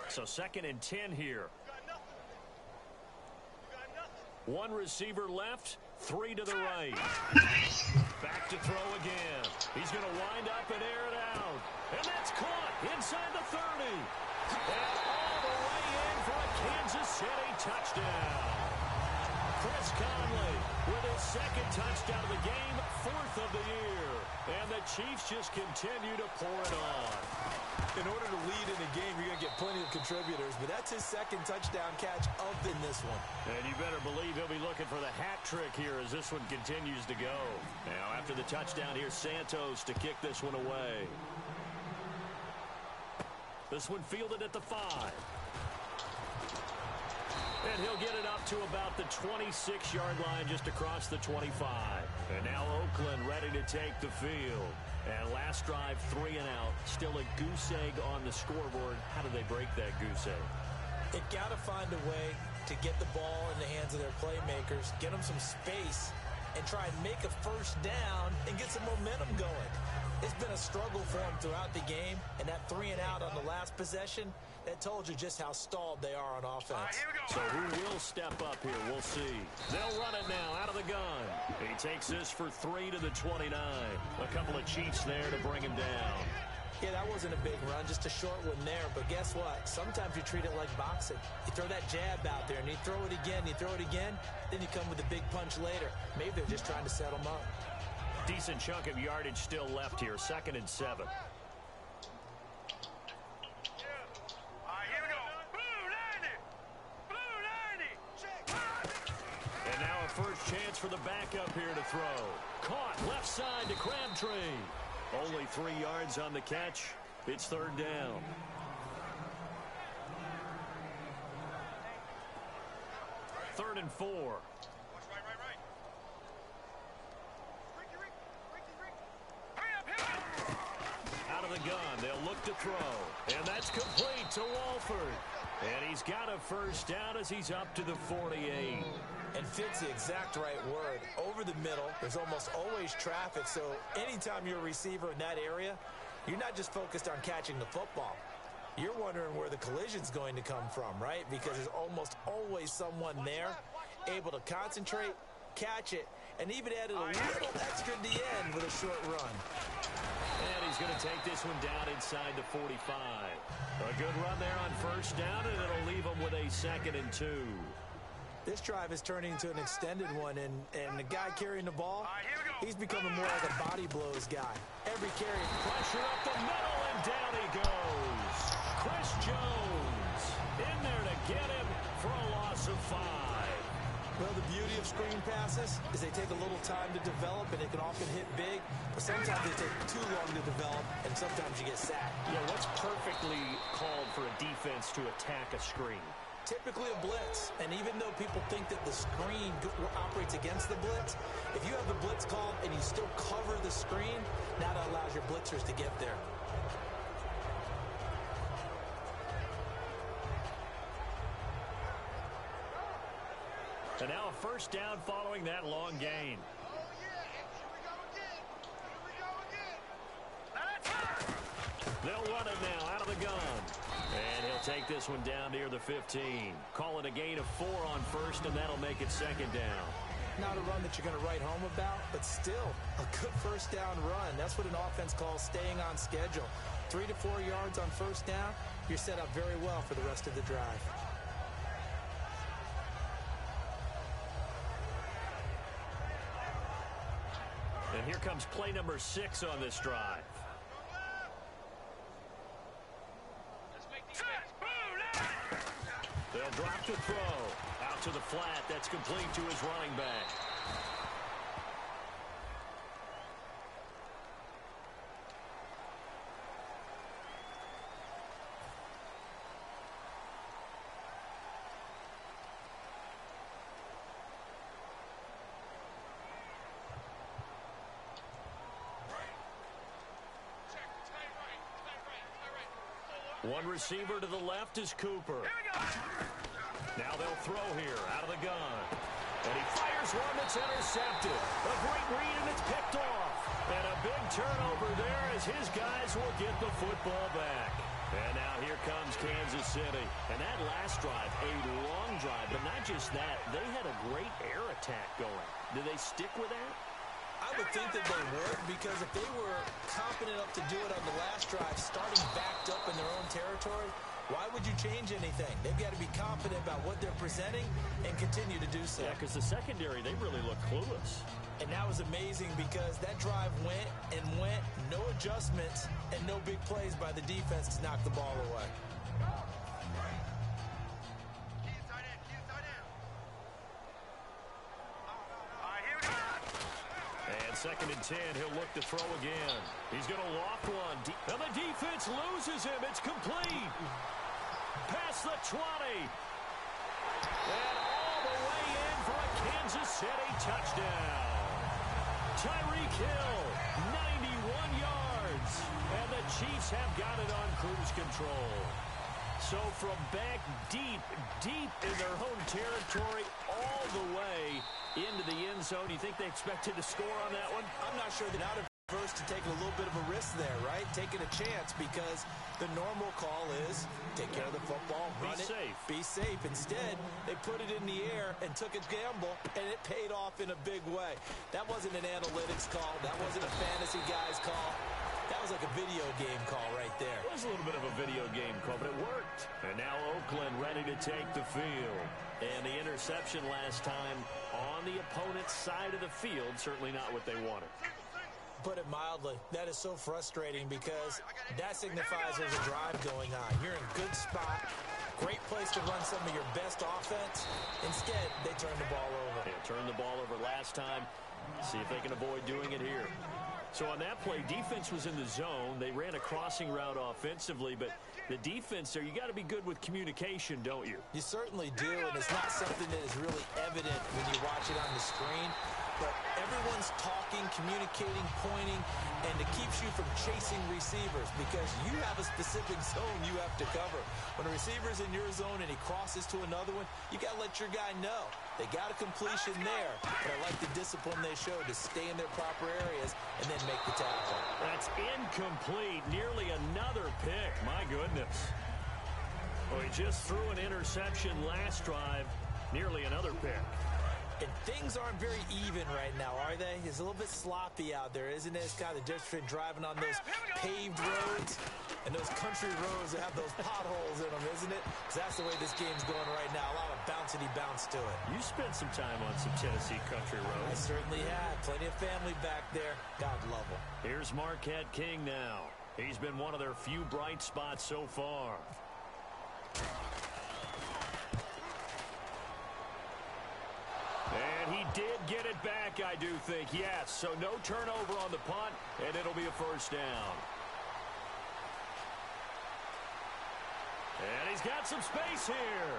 So 2nd and 10 here. One receiver left, 3 to the right. Back to throw again. He's going to wind up and air it out. And that's caught inside the 30. And all the way in for a Kansas City touchdown. Chris Conley with his 2nd touchdown of the game, 4th of the year. And the Chiefs just continue to pour it on. In order to lead in a game, you're going to get plenty of contributors, but that's his 2nd touchdown catch of in this one. And you better believe he'll be looking for the hat trick here as this one continues to go. Now, after the touchdown, here's Santos to kick this one away. This one fielded at the 5. And he'll get it up to about the 26-yard line just across the 25. And now Oakland ready to take the field. And last drive, 3 and out. Still a goose egg on the scoreboard. How do they break that goose egg? They've got to find a way to get the ball in the hands of their playmakers, get them some space, and try and make a 1st down and get some momentum going. It's been a struggle for them throughout the game, and that 3 and out on the last possession, that told you just how stalled they are on offense. So who will step up here? We'll see. They'll run it now out of the gun. He takes this for 3 to the 29. A couple of Chiefs there to bring him down. Yeah, that wasn't a big run, just a short one there. But guess what? Sometimes you treat it like boxing. You throw that jab out there, and you throw it again, then you come with a big punch later. Maybe they're just trying to set them up. Decent chunk of yardage still left here. 2nd and 7. And now a first chance for the backup here to throw. Caught left side to Crabtree. Only 3 yards on the catch. It's 3rd down. Third and 4. Out of the gun, they'll look to throw. And that's complete to Walford. And he's got a first down as he's up to the 48. And fits the exact right word. Over the middle, there's almost always traffic, so anytime you're a receiver in that area, you're not just focused on catching the football. You're wondering where the collision's going to come from, right? Because there's almost always someone there able to concentrate, catch it, and even added a little extra at the end with a short run. And he's going to take this one down inside the 45. A good run there on first down, and it'll leave him with a 2nd and 2. This drive is turning into an extended one, and the guy carrying the ball, he's becoming more like a body blows guy. Every carry. Pressure up the middle, and down he goes. Chris Jones in there to get him for a loss of 5. Well, the beauty of screen passes is they take a little time to develop, and they can often hit big, but sometimes they take too long to develop, and sometimes you get sacked. Yeah, what's perfectly called for a defense to attack a screen? Typically a blitz, and even though people think that the screen operates against the blitz, if you have the blitz called and you still cover the screen, that allows your blitzers to get there. And now a first down following that long gain. They'll run it now out of the gun. And he'll take this one down near the 15. Call it a gain of 4 on first, and that'll make it 2nd down. Not a run that you're going to write home about, but still a good first down run. That's what an offense calls staying on schedule. 3 to 4 yards on first down, you're set up very well for the rest of the drive. And here comes play number 6 on this drive. They'll drop the throw. Out to the flat. That's complete to his running back. One receiver to the left is Cooper. Now they'll throw here out of the gun. And he fires one that's intercepted. A great read, and it's picked off. And a big turnover there as his guys will get the football back. And now here comes Kansas City. And that last drive, a long drive, but not just that. They had a great air attack going. Do they stick with that? I would think that they would, because if they were confident enough to do it on the last drive, starting backed up in their own territory, why would you change anything? They've got to be confident about what they're presenting and continue to do so. Yeah, because the secondary, they really look clueless. And that was amazing because that drive went and went, no adjustments, and no big plays by the defense to knock the ball away. And 2nd and 10, he'll look to throw again. He's going to loft one. And the defense loses him. It's complete. Past the 20. And all the way in for a Kansas City touchdown. Tyreek Hill, 91 yards. And the Chiefs have got it on cruise control. So from back deep in their own territory, all the way into the end zone, you think they expected to score on that one? I'm not sure they're not averse to taking a little bit of a risk there, right? Taking a chance, because the normal call is take care of the football, run it, be safe. Instead, they put it in the air and took a gamble, and it paid off in a big way. That wasn't an analytics call. That wasn't a fantasy guy's call. That was like a video game call right there. It was a little bit of a video game call, but it worked. And now Oakland ready to take the field. And the interception last time on the opponent's side of the field, certainly not what they wanted. Put it mildly, that is so frustrating because that signifies there's a drive going on. You're in a good spot, great place to run some of your best offense. Instead, they turn the ball over. They turned the ball over last time. See if they can avoid doing it here. So on that play, defense was in the zone. They ran a crossing route offensively, but the defense there, you got to be good with communication, don't you? You certainly do, and it's not something that is really evident when you watch it on the screen. But everyone's talking, communicating, pointing, and it keeps you from chasing receivers because you have a specific zone you have to cover. When a receiver's in your zone and he crosses to another one, you got to let your guy know. They got a completion there, but I like the discipline they showed to stay in their proper areas and then make the tackle. That's incomplete. Nearly another pick. My goodness. Well, he just threw an interception last drive. Nearly another pick. And things aren't very even right now, are they? It's a little bit sloppy out there, isn't it? It's kind of the difference between driving on those paved roads and those country roads that have those potholes in them, isn't it? Because that's the way this game's going right now. A lot of bouncy bounce to it. You spent some time on some Tennessee country roads. I certainly have. Plenty of family back there. God love them. Here's Marquette King now. He's been one of their few bright spots so far. And he did get it back, I do think. Yes, so no turnover on the punt, and it'll be a first down. And he's got some space here.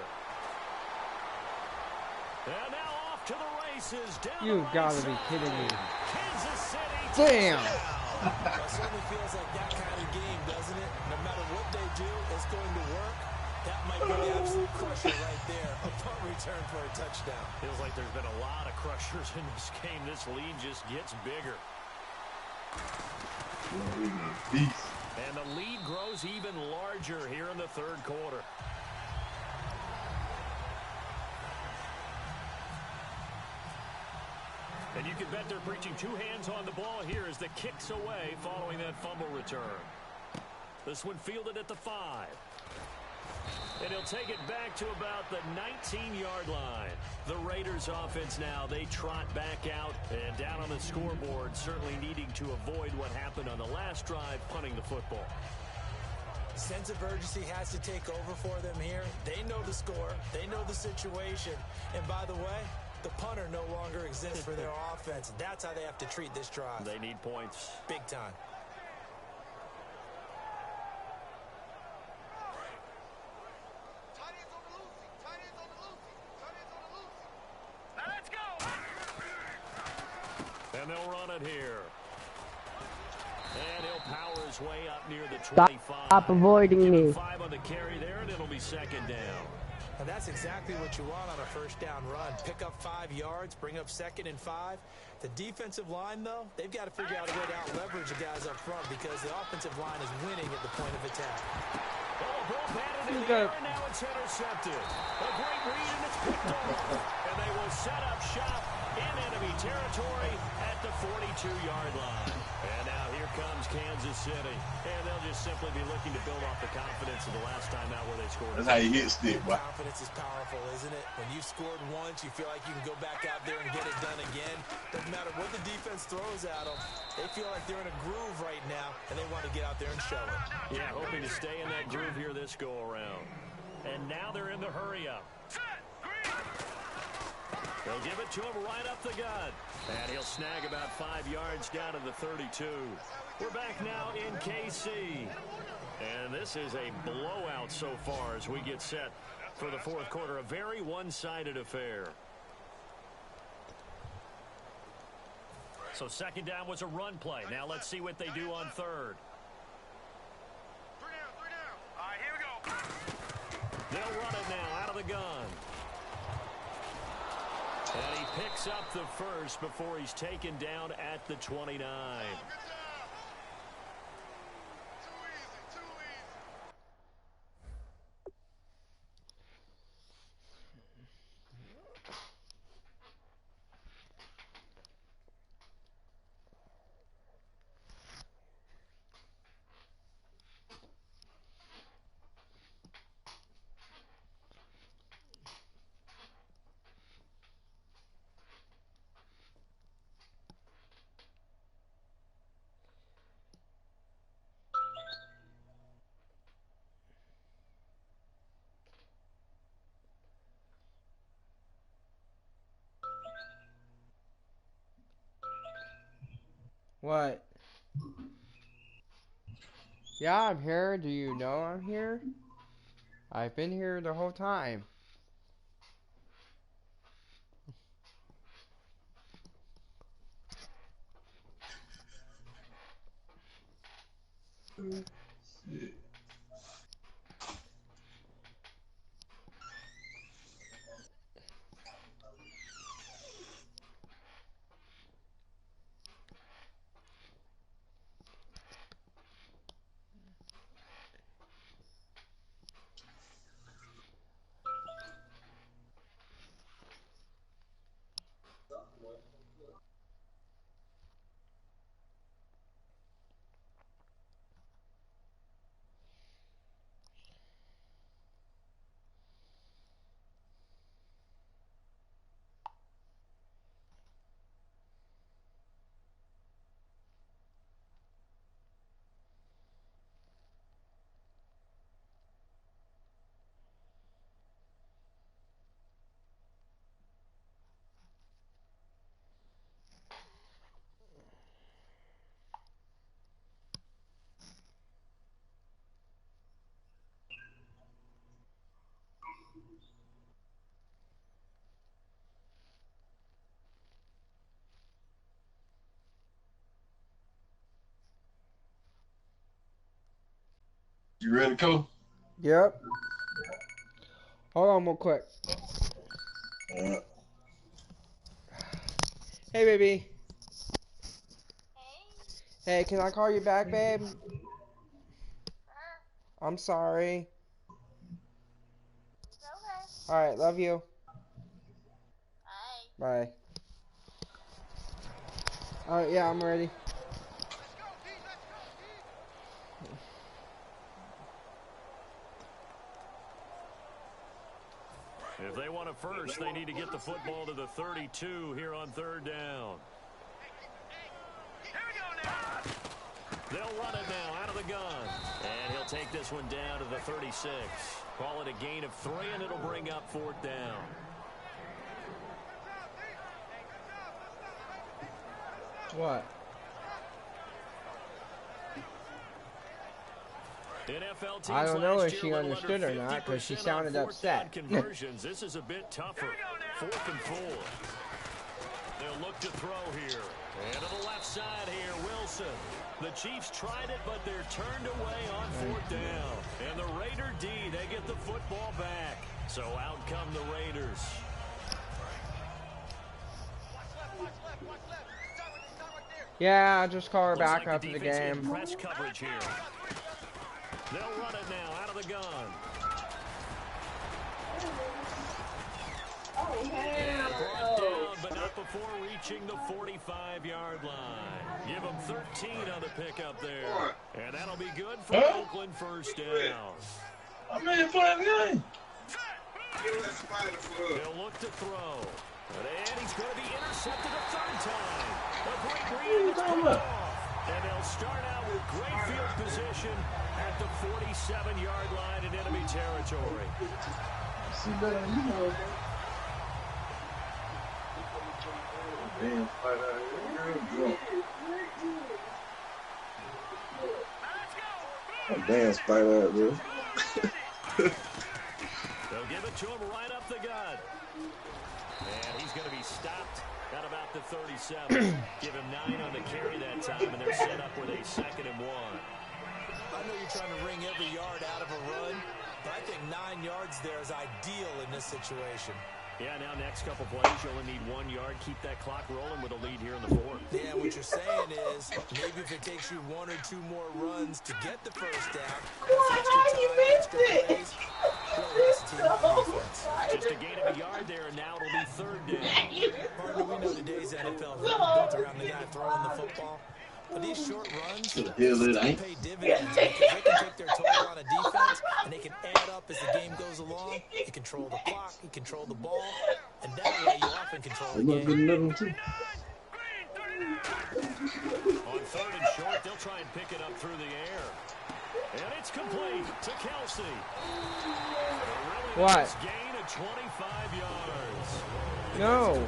And now off to the races. Down You gotta be kidding me. Kansas City. Damn. It certainly feels like that kind of game, doesn't it? No matter what they do, it's going to work. That might be the absolute crusher right there. A punt return for a touchdown. Feels like there's been a lot of crushers in this game. This lead just gets bigger. Beast. And the lead grows even larger here in the third quarter. And you can bet they're preaching two hands on the ball here as the kick's away following that fumble return. This one fielded at the 5. And he'll take it back to about the 19-yard line. The Raiders offense now, they trot back out and down on the scoreboard, certainly needing to avoid what happened on the last drive, punting the football. Sense of urgency has to take over for them here. They know the score. They know the situation. And by the way, the punter no longer exists for their offense. That's how they have to treat this drive. They need points. Big time. And they'll run it here. And he'll power his way up near the 25. Stop avoiding me. 5 on the carry there, and it'll be second down. And that's exactly what you want on a first down run. Pick up 5 yards, bring up 2nd and 5. The defensive line, though, they've got to figure out a way to out-leverage the guys up front because the offensive line is winning at the point of attack. Oh, ball batted in the air, and now it's intercepted. A great read, and it's picked off. And they will set up shop in enemy territory at the 42-yard line. And now here comes Kansas City. And they'll just simply be looking to build off the confidence of the last time out where they scored. That's how you hit stick, boy. Confidence is powerful, isn't it? When you've scored once, you feel like you can go back out there and get it done again. Doesn't matter what the defense throws at them. They feel like they're in a groove right now, and they want to get out there and show it. Yeah, hoping to stay in that groove here this go-around. And now they're in the hurry-up. They'll give it to him right up the gut. And he'll snag about 5 yards down to the 32. We're back now in KC. And this is a blowout so far as we get set for the fourth quarter. A very one-sided affair. So second down was a run play. Now let's see what they do on third. 3 down. All right, here we go. They'll run it now out of the gun. And he picks up the first before he's taken down at the 29. Good job. Too easy. What? Yeah, I'm here. Do you know I'm here? I've been here the whole time. You ready, Coco? Yep. Hold on real quick. Hey, baby. Hey, can I call you back, babe? I'm sorry. Alright, love you. Bye. Alright, yeah, I'm ready. If they want a first, they need to get the football to the 32 here on third down. They'll run it now out of the gun. And he'll take this one down to the 36. Call it a gain of 3, and it'll bring up fourth down. What? NFL teams I don't know if last she year understood or not because she 50% sounded on fourth down upset. conversions. This is a bit tougher. 4th and 4. They'll look to throw here. And to the left side here, Wilson. The Chiefs tried it, but they're turned away on fourth down. And the Raider D, they get the football back. So out come the Raiders. Yeah, I'll just call her Looks back like after the defense in game. press coverage here. They'll run it now out of the gun. And brought down, but not before reaching the 45-yard line. Give them 13 on the pickup there. And that'll be good for Oakland first down. I'm in playing the game. They'll look to throw. And he's going to be intercepted a third time. A great read that's picked off. And they'll start out with great field position at the 47-yard line in enemy territory. See that, you know. Damn fight out here. Damn fight out there. They'll give it to him right up the gut. And he's going to be stopped at about the 37. Give him 9 on the carry that time, and they're set up with a 2nd and 1. I know you're trying to wring every yard out of a run, but I think 9 yards there is ideal in this situation. Yeah, now next couple plays, you only need 1 yard. Keep that clock rolling with a lead here in the 4th. Yeah, what you're saying is maybe if it takes you 1 or 2 more runs to get the first down, extra plays, just a gain of a yard there, and now it'll be 3rd down. Partner, we know today's NFL is built around the guy throwing the football. But these short runs pay dividends because they can take their toll on a defense, and they can add up as the game goes along. You control the clock, you control the ball, and that way you often control the game. On 3rd and short, they'll try and pick it up through the air. And it's complete to Kelsey. What? Gain of 25 yards. No,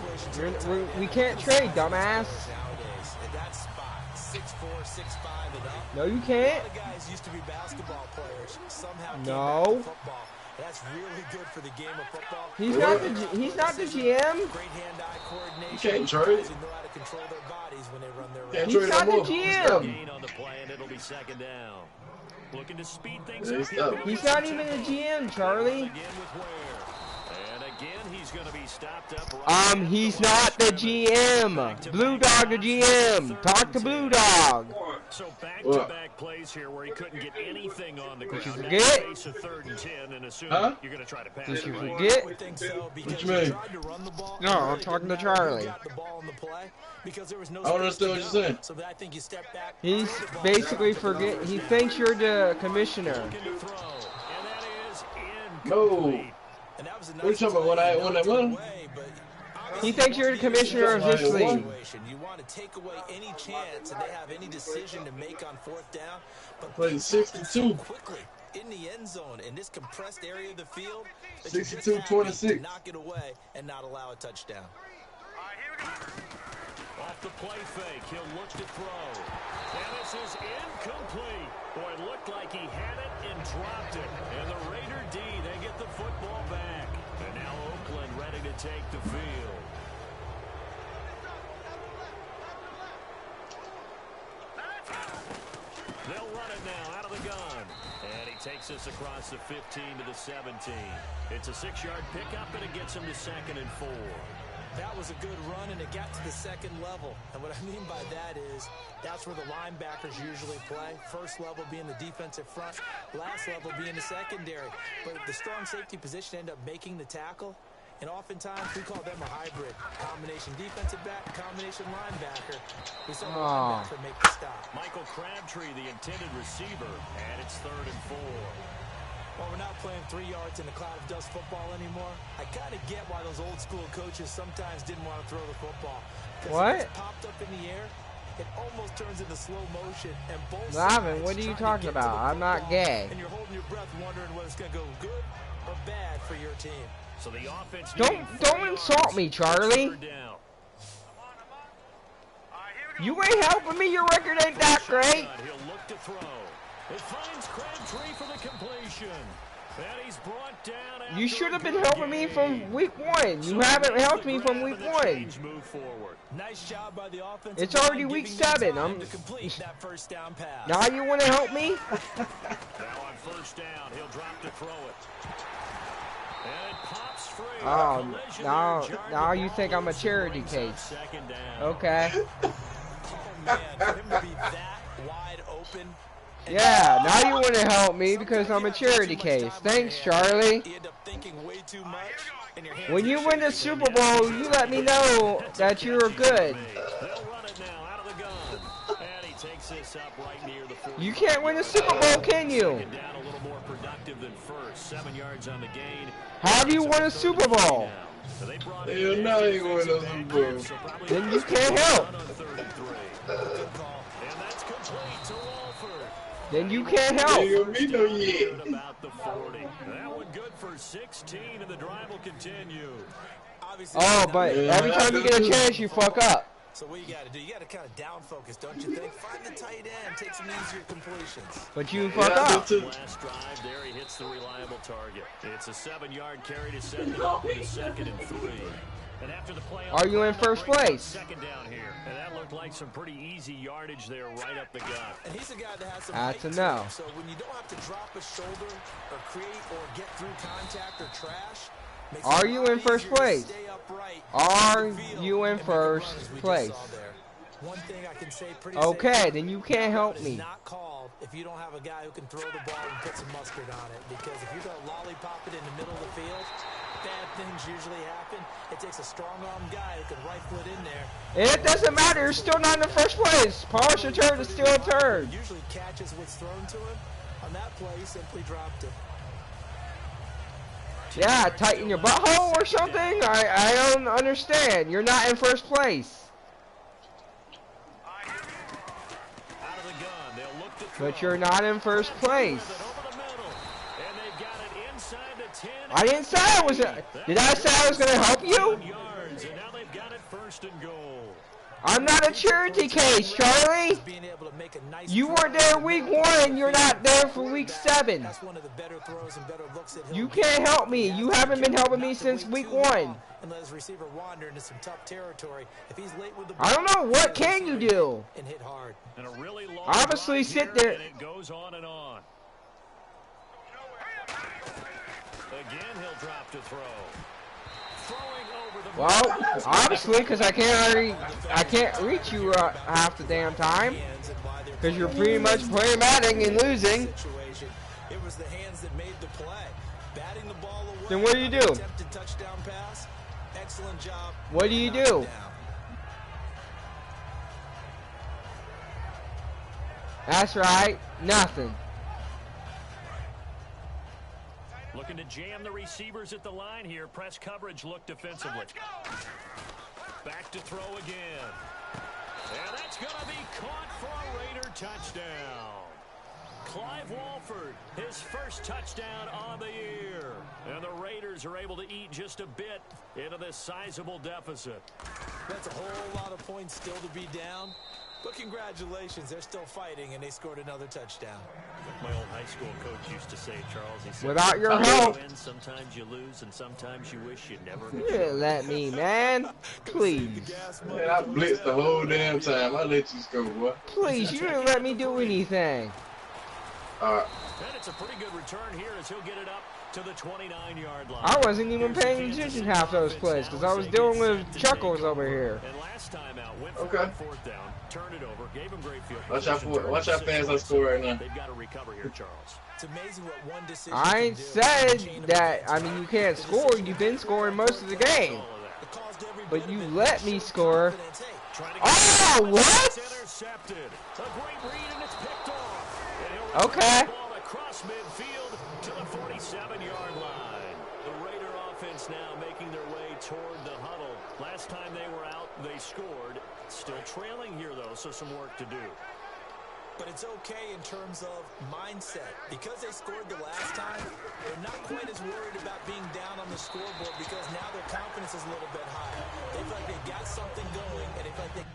we can't trade, dumbass. Nowadays, at that spot, 6'4", 6'5", and up. No, you A can't. lot of guys used to be basketball players. Somehow came back No. to football. That's really good for the game of football. He's not the GM. Great hand-eye coordination. You can't trade. Guys who know how to control their bodies when they run their Can't routes. He's trade not no the more. GM. Gain on the play, and it'll be second down. Looking to speed things Yeah, up. he's up. He's not even a GM, Charlie. Again with Ware. And again, he's going to be stopped up. Right He's not the GM. Blue Dog the GM. Talk to Blue Dog. So back-to-back plays here where he couldn't get anything on the ground. you Now forget? face of 3rd and 10, and assume Huh? you're going to try to pass Did it, you right? forget? I would think so, because What you mean? he tried to run the ball. No, It I'm really talking to didn't matter who Charlie. got the ball in the play, because there was no I don't space to understand what go. you're saying. So I think you step back. He's throw the ball, basically drop it, forget. He thinks you're the commissioner. Looking to throw, and that is No. incomplete. And that was a What you nice talking about when I won that play, money? but He thinks you're the commissioner of this league. you want to take away any chance that they have any decision to make on 4th down, but Played 62. quickly in the end zone in this compressed area of the field. That you just 62-26. have to knock it away and not allow a touchdown. Off the play fake, he'll look to throw. And this is incomplete. Boy, it looked like he had it and dropped it. And the Raider D, they get the football back. And now Oakland ready to take the field. They'll run it now out of the gun. And he takes us across the 15 to the 17. It's a 6-yard pickup, and it gets him to 2nd and 4. That was a good run, and it got to the 2nd level. And what I mean by that is that's where the linebackers usually play. First level being the defensive front, last level being the secondary. But the strong safety position ended up making the tackle. And oftentimes we call them a hybrid. Combination defensive back, combination linebacker. We saw the linebacker make the stop. Michael Crabtree, the intended receiver, and it's 3rd and 4. Well, we're not playing 3 yards in a cloud of dust football anymore. I kind of get why those old school coaches sometimes didn't want to throw the football. What? It's popped up in the air. It almost turns into slow motion, and both Lavin, sides what are you trying to talking get to about? the I'm not football, gay. And you're holding your breath, wondering whether it's going to go good or bad for your team. So the offense Don't insult me, Charlie. You ain't helping me. Your record ain't that great. He'll look to throw. It finds Crabtree for the completion. And he's brought down. You should have been helping me from week 1. You haven't helped me from week 1. Move forward. Nice job by the offense. It's already week 7. To complete that first down pass. Now you want to help me? Now on 1st down, he'll drop to throw it. And it pops free. Oh, now you think I'm a charity case. 2nd down. Okay. Oh, man, for him to be that wide open. Yeah, now you want to help me because I'm a charity case. Thanks, Charlie. You end up thinking way too much, and your hands When you win the Super Bowl, you let me know that you're good. They'll run it now out of the gun. And he takes this up right near the 40. You can't win the Super Bowl, can you? Second down, a little more productive than first. 7 yards on the gain. How do you win a Super Bowl? So they brought Hell in no, he won a Super Bowl. so probably Then you can't help. on 3rd and 3. And that's complete to Walford. Then you can't help. Ain't gonna be no yet. Good about the 40. That one good for 16, and the drive will continue. obviously. Oh, but every time you get a chance, you fuck up. So what you got to do? You got to kind of down focus, don't you think? Find the tight end, take some easier completions. But you fuck Yeah, I up. do too. Last drive there, he hits the reliable target. It's a 7-yard carry to set it up with a 2nd and 3. And after the play, Are you in first place? Second down here, and that looked like some pretty easy yardage there, right up the gut. And he's a guy that has some That's height a to no. him. So when you don't have to drop a shoulder or create or get through contact or trash, makes it Are a you lot in first easier to place? stay upright Are on the field you in and make a first run, as we just place? saw there. One thing I can say pretty Okay, safely, then you can't help it's me. not called if you don't have a guy who can throw the ball and put some mustard on it. Because if you're going to lollipop it in the middle of the field, bad things usually happen. It takes a strong-armed guy who can rifle it in there. It doesn't matter. You're still not in the first place. Polish a turd is still a turd. Usually catches what's thrown to him. On that play, he simply dropped it. Yeah, tighten your butthole or something? I don't understand. You're not in first place. Out of the gun, they'll look to throw. But you're not in first place. Over the middle, and they've got it inside the 10. I didn't say I was. Did I say I was going to help you? Yards, and now they've got it 1st and goal. I'm not a charity case, Charlie. You weren't there week 1. You're not there for week 7. You can't help me. You haven't been helping me since week 1. I don't know. What can you do? Obviously, sit there. It goes on and on. Again, he'll drop to throw. Well, obviously, because I can't reach you half the damn time, because you're pretty much playing Madden and losing. It was the hands that made the play. Batting the ball away. Then what do you do? Touchdown pass. Excellent job. What do you do? That's right, nothing. Looking to jam the receivers at the line here. Press coverage look defensively. Back to throw again. And that's going to be caught for a Raider touchdown. Clive Walford, his first touchdown on the year. And the Raiders are able to eat just a bit into this sizable deficit. That's a whole lot of points still to be down. But congratulations, they're still fighting, and they scored another touchdown. Like my old high school coach used to say, Charles, he said, without your help, win, sometimes you lose, and sometimes you wish you never you didn't let me, man. Please. Man, I blitzed the whole damn time. I let you score, boy. Please, you didn't let me do anything. And it's a pretty good return here as he'll get it up to the 29-yard line. I wasn't even paying attention half those plays because I was dealing with Chuckles over here. And last time out, went for a fourth down, turned it over, gave him great field. Watch how fast I score right now. They've got to recover here, Charles. It's amazing what one decision I ain't said that. I mean, you can't score. You've been scoring most of the game, but you let me score. Oh, what? Okay. Across midfield to the 47-yard line. The Raider offense now making their way toward the huddle. Last time they were out, they scored. Still trailing here, though, so some work to do. But it's okay in terms of mindset. Because they scored the last time, they're not quite as worried about being down on the scoreboard because now their confidence is a little bit higher. They feel like they've got something going, and they feel like they...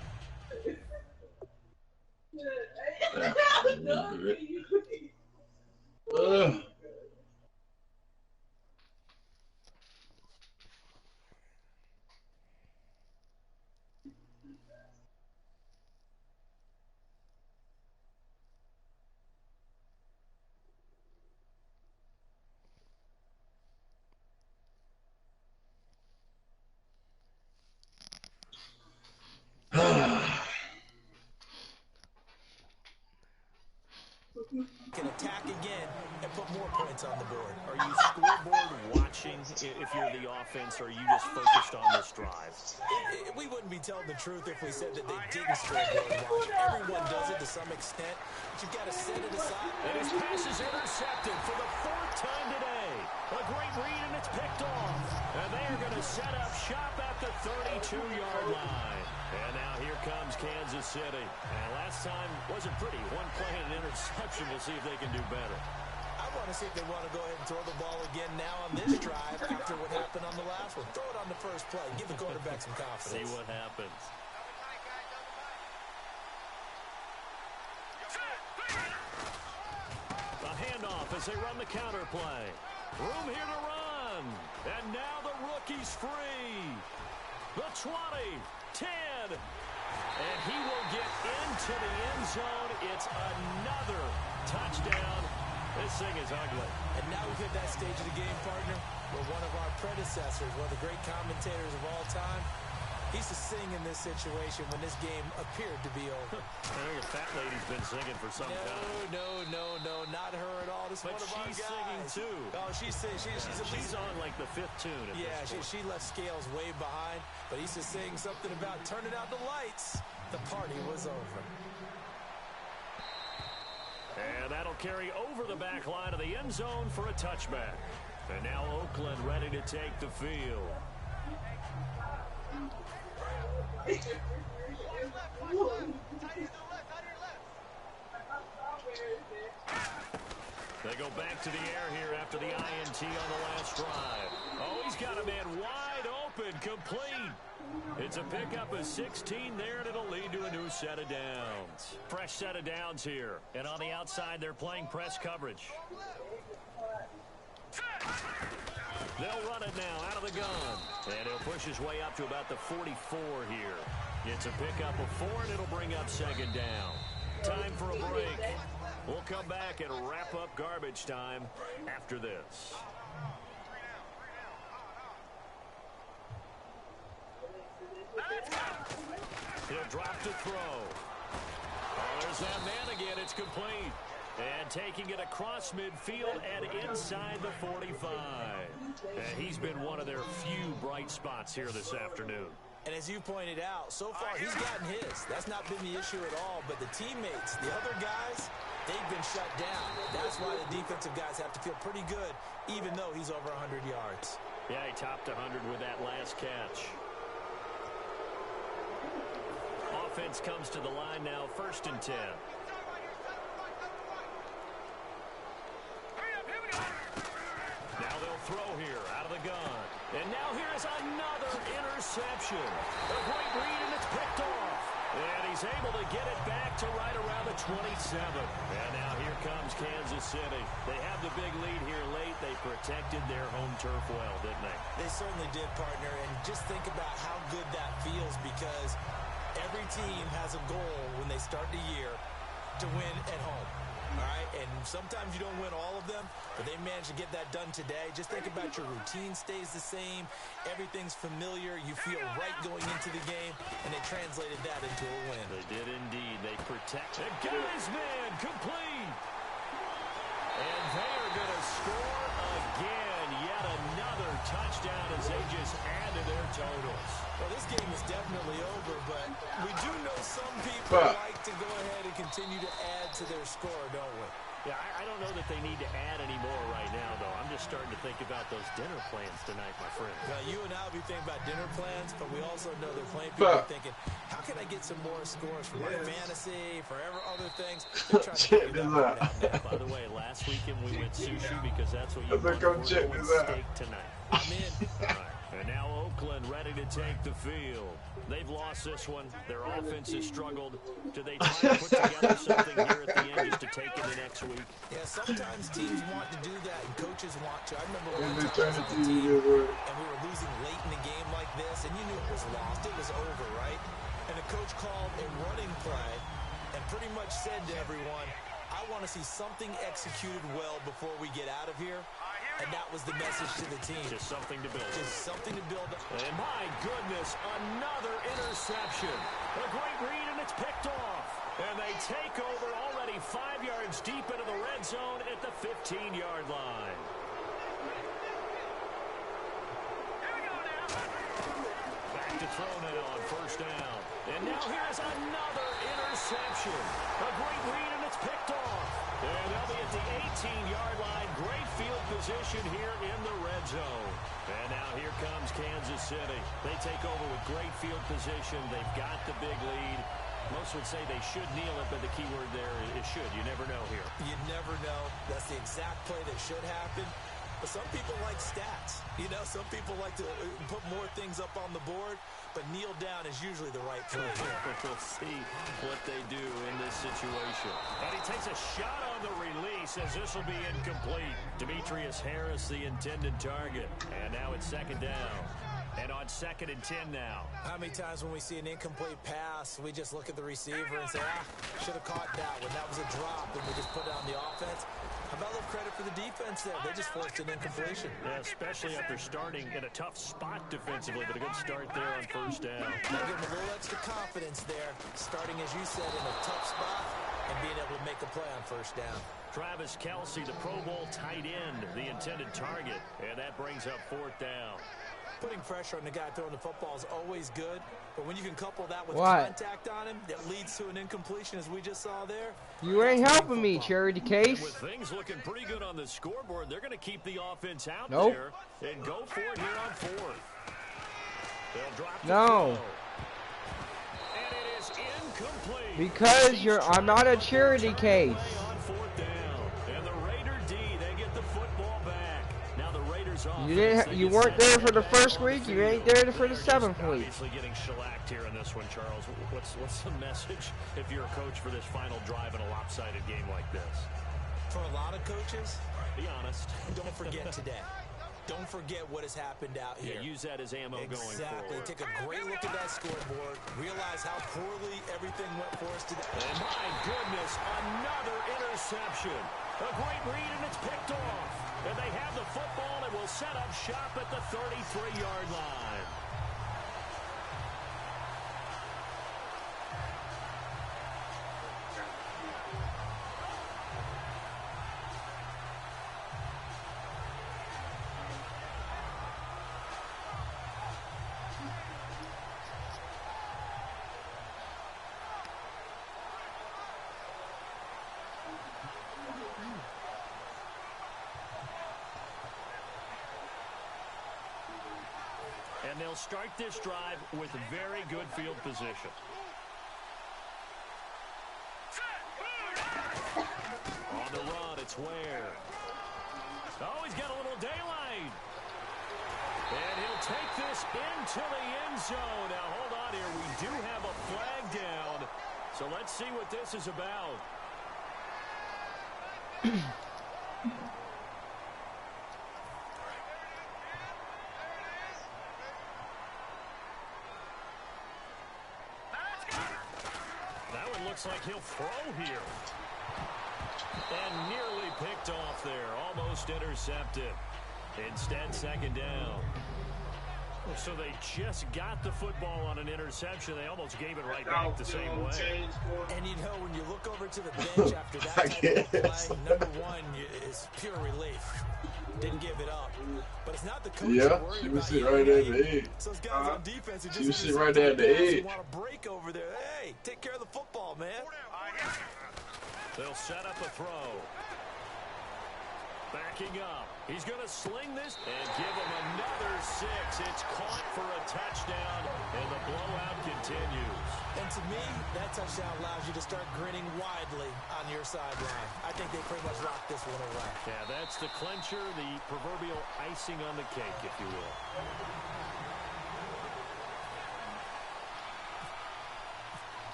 can attack again and put more points on the board. Are you scoreboard watching if you're the offense, or are you just focused on this drive? We wouldn't be telling the truth if we said that they didn't scoreboard watch. Everyone does it to some extent, but you've got to set it aside. And his pass is intercepted for the 4th time today. A great read, and it's picked off. And they are going to set up shop at the 32-yard line. And now here comes Kansas City. And last time wasn't pretty. One play and an interception. We'll see if they can do better. I want to see if they want to go ahead and throw the ball again now on this drive after what happened on the last one. Throw it on the first play. Give the quarterback some confidence. See what happens. A handoff as they run the counter play. Room here to run. And now the rookie's free. The 20, 10. And he will get into the end zone. It's another touchdown. This thing is ugly. And now we hit that stage of the game, partner, where one of our predecessors, one of the great commentators of all time, he used to sing in this situation when this game appeared to be over. I think a fat lady's been singing for some time. No, not her at all. This is one of our guys. She's singing too. Oh, she's on like the 5th tune. She left Scales way behind, but he used to sing something about turning out the lights. The party was over. And that'll carry over the back line of the end zone for a touchback. And now Oakland ready to take the field. They go go back to the air here after the INT on the last drive. Oh, he's got a man wide open, complete. It's a pickup of 16 there, and it'll lead to a new set of downs. Fresh set of downs here. And on the outside, they're playing press coverage. They'll run it now out of the gun. And he'll push his way up to about the 44 here. It's a pickup of 4, and it'll bring up second down. Time for a break. We'll come back and wrap up garbage time after this. He'll drop to throw. Oh, there's that man again. It's complete. And taking it across midfield and inside the 45. And he's been one of their few bright spots here this afternoon. And as you pointed out, so far he's gotten his. That's not been the issue at all. But the teammates, the other guys, they've been shut down. That's why the defensive guys have to feel pretty good, even though he's over 100 yards. Yeah, he topped 100 with that last catch. Offense comes to the line now, 1st and 10. Now they'll throw here out of the gun. And now here's another interception. A great read, and it's picked off. And he's able to get it back to right around the 27. And now here comes Kansas City. They have the big lead here late. They protected their home turf well, didn't they? They certainly did, partner. And just think about how good that feels, because every team has a goal when they start the year to win at home. All right, and sometimes you don't win all of them, but they managed to get that done today. Just think about your routine stays the same. Everything's familiar. You feel right going into the game, and they translated that into a win. They did indeed. They protected. They got his man complete. And they are going to score again. Yet another touchdown as they just add to their totals. Well, this game is definitely over, but we do know some people like to go ahead and continue to add to their score, don't we? Yeah, I don't know that they need to add any more right now, though. I'm just starting to think about those dinner plans tonight, my friend. Well, you and I will be thinking about dinner plans, but we also know there are plenty of people thinking, how can I get some more scores for my fantasy, for other things? They're trying to figure that out now. By the way, last weekend we went sushi because that's what you want. We're going steak tonight. I'm in. All right. And now Oakland ready to take the field. They've lost this one. Their offense has struggled. Do they try to put together something here at the end just to take it the next week? Yeah, sometimes teams want to do that, and coaches want to. I remember one time I was on the team, and we were losing late in the game like this, and you knew it was lost. It was over, right? And the coach called a running play and pretty much said to everyone, I want to see something executed well before we get out of here. And that was the message to the team. Just something to build. Just something to build. And my goodness, another interception. A great read, and it's picked off. And they take over already 5 yards deep into the red zone at the 15-yard line. Back to throw now on 1st down. And now here's another interception. A great read, and it's picked off. And they'll be at the 18-yard line. Great field position here in the red zone. And now here comes Kansas City. They take over with great field position. They've got the big lead. Most would say they should kneel it, but the key word there is should. You never know here. You never know. That's the exact play that should happen. But some people like stats. You know, some people like to put more things up on the board, but kneel down is usually the right play. We'll see what they do in this situation. And he takes a shot on the release as this will be incomplete. Demetrius Harris, the intended target. And now it's 2nd down. And on 2nd and 10 now. How many times when we see an incomplete pass, we just look at the receiver and say, should have caught that one. That was a drop, and we just put it on the offense. How about a little credit for the defense there? They just forced an incompletion. Yeah, especially after starting in a tough spot defensively, but a good start there on 1st down. Now give them a little extra confidence there, starting, as you said, in a tough spot and being able to make a play on 1st down. Travis Kelce, the Pro Bowl tight end, the intended target, and that brings up 4th down. Putting pressure on the guy throwing the football is always good, but when you can couple that with contact on him, that leads to an incompletion, as we just saw there. You ain't helping me, Charity Case. With things looking pretty good on the scoreboard, they're going to keep the offense out there and go for it here on 4th. They'll drop the throw. And it is incomplete. Because I'm not a Charity Case. On 4th down. And the Raider D, they Raiders You weren't there for the first week. You ain't there for the 7th week. Obviously getting shellacked here in this one, Charles. What's the message if you're a coach for this final drive in a lopsided game like this? For a lot of coaches, be honest. Don't forget today. Don't forget what has happened out here. Yeah, use that as ammo going forward. Exactly. Take a great look at that scoreboard. Realize how poorly everything went for us today. And my goodness, another interception. A great read, and it's picked off. And they have the football and will set up shop at the 33-yard line. And they'll start this drive with very good field position. On the run, it's Ware. Oh, he's got a little daylight. And he'll take this into the end zone. Now, hold on here. We do have a flag down. So let's see what this is about. Looks like he'll throw here. And nearly picked off there. Almost intercepted. Instead, second down. So they just got the football on an interception. They almost gave it right back the same way. And you know, when you look over to the bench after that type of play, number one is pure relief. Didn't give it up. But it's not the coach. Yeah, she was sitting right there at the edge. Those guys on defense she was sitting right there at the edge. Want to break over there. Hey, take care of the football, man. They'll set up a throw. Backing up. He's going to sling this and give him another 6. It's caught for a touchdown, and the blowout continues. And to me, that touchdown allows you to start grinning widely on your sideline. I think they pretty much locked this one away. Yeah, that's the clincher, the proverbial icing on the cake, if you will.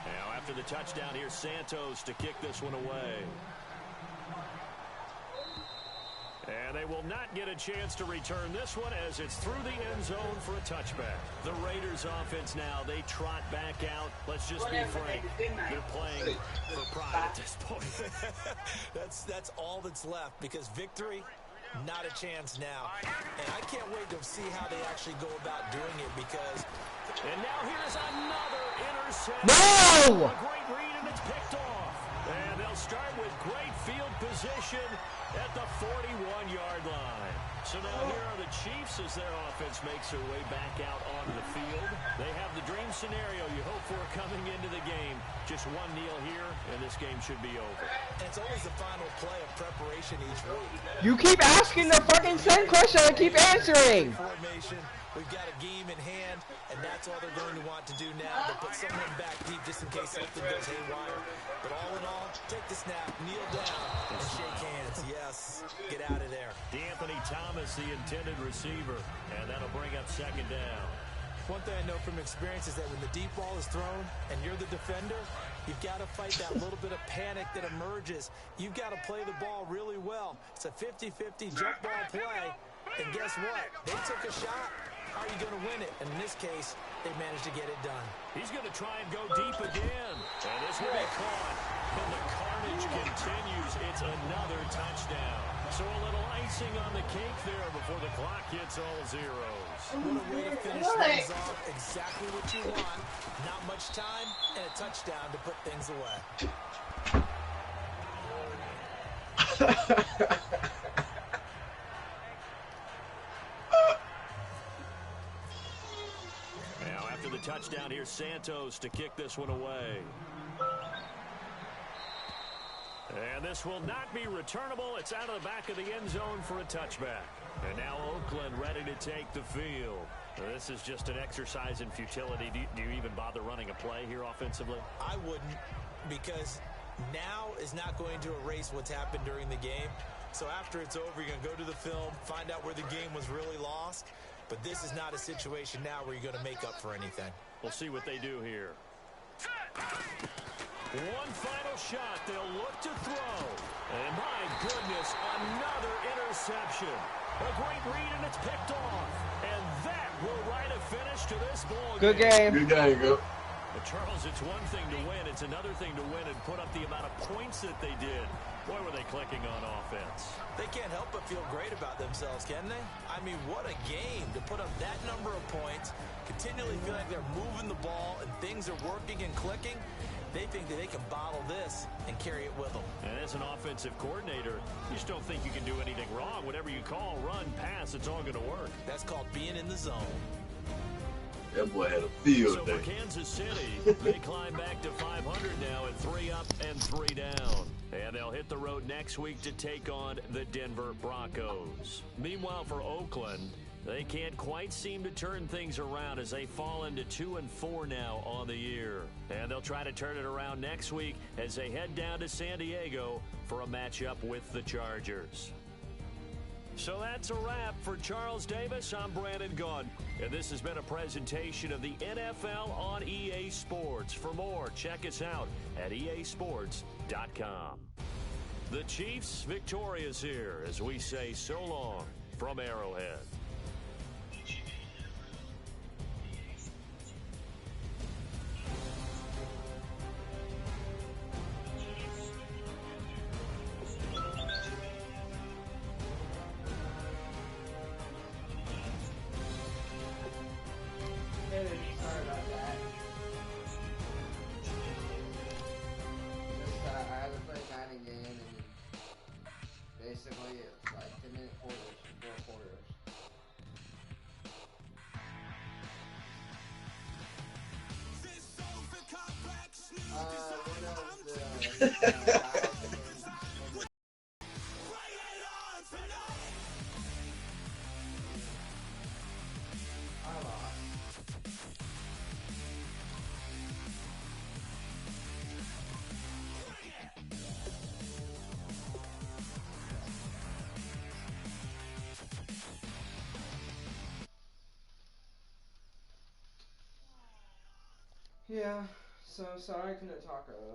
Now, after the touchdown, here's Santos to kick this one away. And they will not get a chance to return this one as it's through the end zone for a touchback. The Raiders offense now, they trot back out. Let's just be frank. They're playing for pride at this point. That's all that's left because victory, not a chance now. And I can't wait to see how they actually go about doing it because... And now here's another interception. No! A great read and it's picked off. And they'll start with great field position at the 41-yard line. So now here are the Chiefs as their offense makes their way back out onto the field. They have the dream scenario you hope for coming into the game. Just one kneel here, and this game should be over. And it's always the final play of preparation each week. You keep asking the fucking same question. I keep answering. Formation. We've got a game in hand, and that's all they're going to want to do now. They'll put someone back deep just in case something goes haywire. But all in all, take the snap, kneel down, and shake hands. Yes, get out of there. D'Anthony Thomas, the intended receiver, and that'll bring up second down. One thing I know from experience is that when the deep ball is thrown and you're the defender, you've got to fight that little bit of panic that emerges. You've got to play the ball really well. It's a 50-50 jump ball play, and guess what? They took a shot. How are you going to win it? And in this case, they managed to get it done. He's going to try and go deep again. And this will be caught. And the carnage continues. It's another touchdown. So a little icing on the cake there before the clock hits all zeros. What a way to finish things off. Exactly what you want. Not much time and a touchdown to put things away. Now after the touchdown, here's Santos to kick this one away. And this will not be returnable. It's out of the back of the end zone for a touchback. And now Oakland ready to take the field. This is just an exercise in futility. Do you even bother running a play here offensively? I wouldn't, because now is not going to erase what's happened during the game. So after it's over, you're going to go to the film, find out where the game was really lost. But this is not a situation now where you're going to make up for anything. We'll see what they do here. One final shot. They'll look to throw. And my goodness, another interception. A great read, and it's picked off. And that will write a finish to this ball game. Good game. Good game, go. But Charles, it's one thing to win. It's another thing to win and put up the amount of points that they did. Boy, were they clicking on offense. They can't help but feel great about themselves, can they? I mean, what a game to put up that number of points, continually feel like they're moving the ball and things are working and clicking. They think that they can bottle this and carry it with them. And as an offensive coordinator, you just don't think you can do anything wrong. Whatever you call, run, pass, it's all going to work. That's called being in the zone. That boy had a field So day. for Kansas City, they climb back to 500 now at 3 up and 3 down. And they'll hit the road next week to take on the Denver Broncos. Meanwhile, for Oakland, they can't quite seem to turn things around as they fall into 2-4 now on the year. And they'll try to turn it around next week as they head down to San Diego for a matchup with the Chargers. So that's a wrap for Charles Davis. I'm Brandon Gaudin, and this has been a presentation of the NFL on EA Sports. For more, check us out at easports.com. The Chiefs victorious here as we say so long from Arrowhead. Sorry about that. Just, I haven't played Madden again, and basically it's like 10-minute quarters, 4 quarters. Yeah, so sorry I couldn't talk earlier.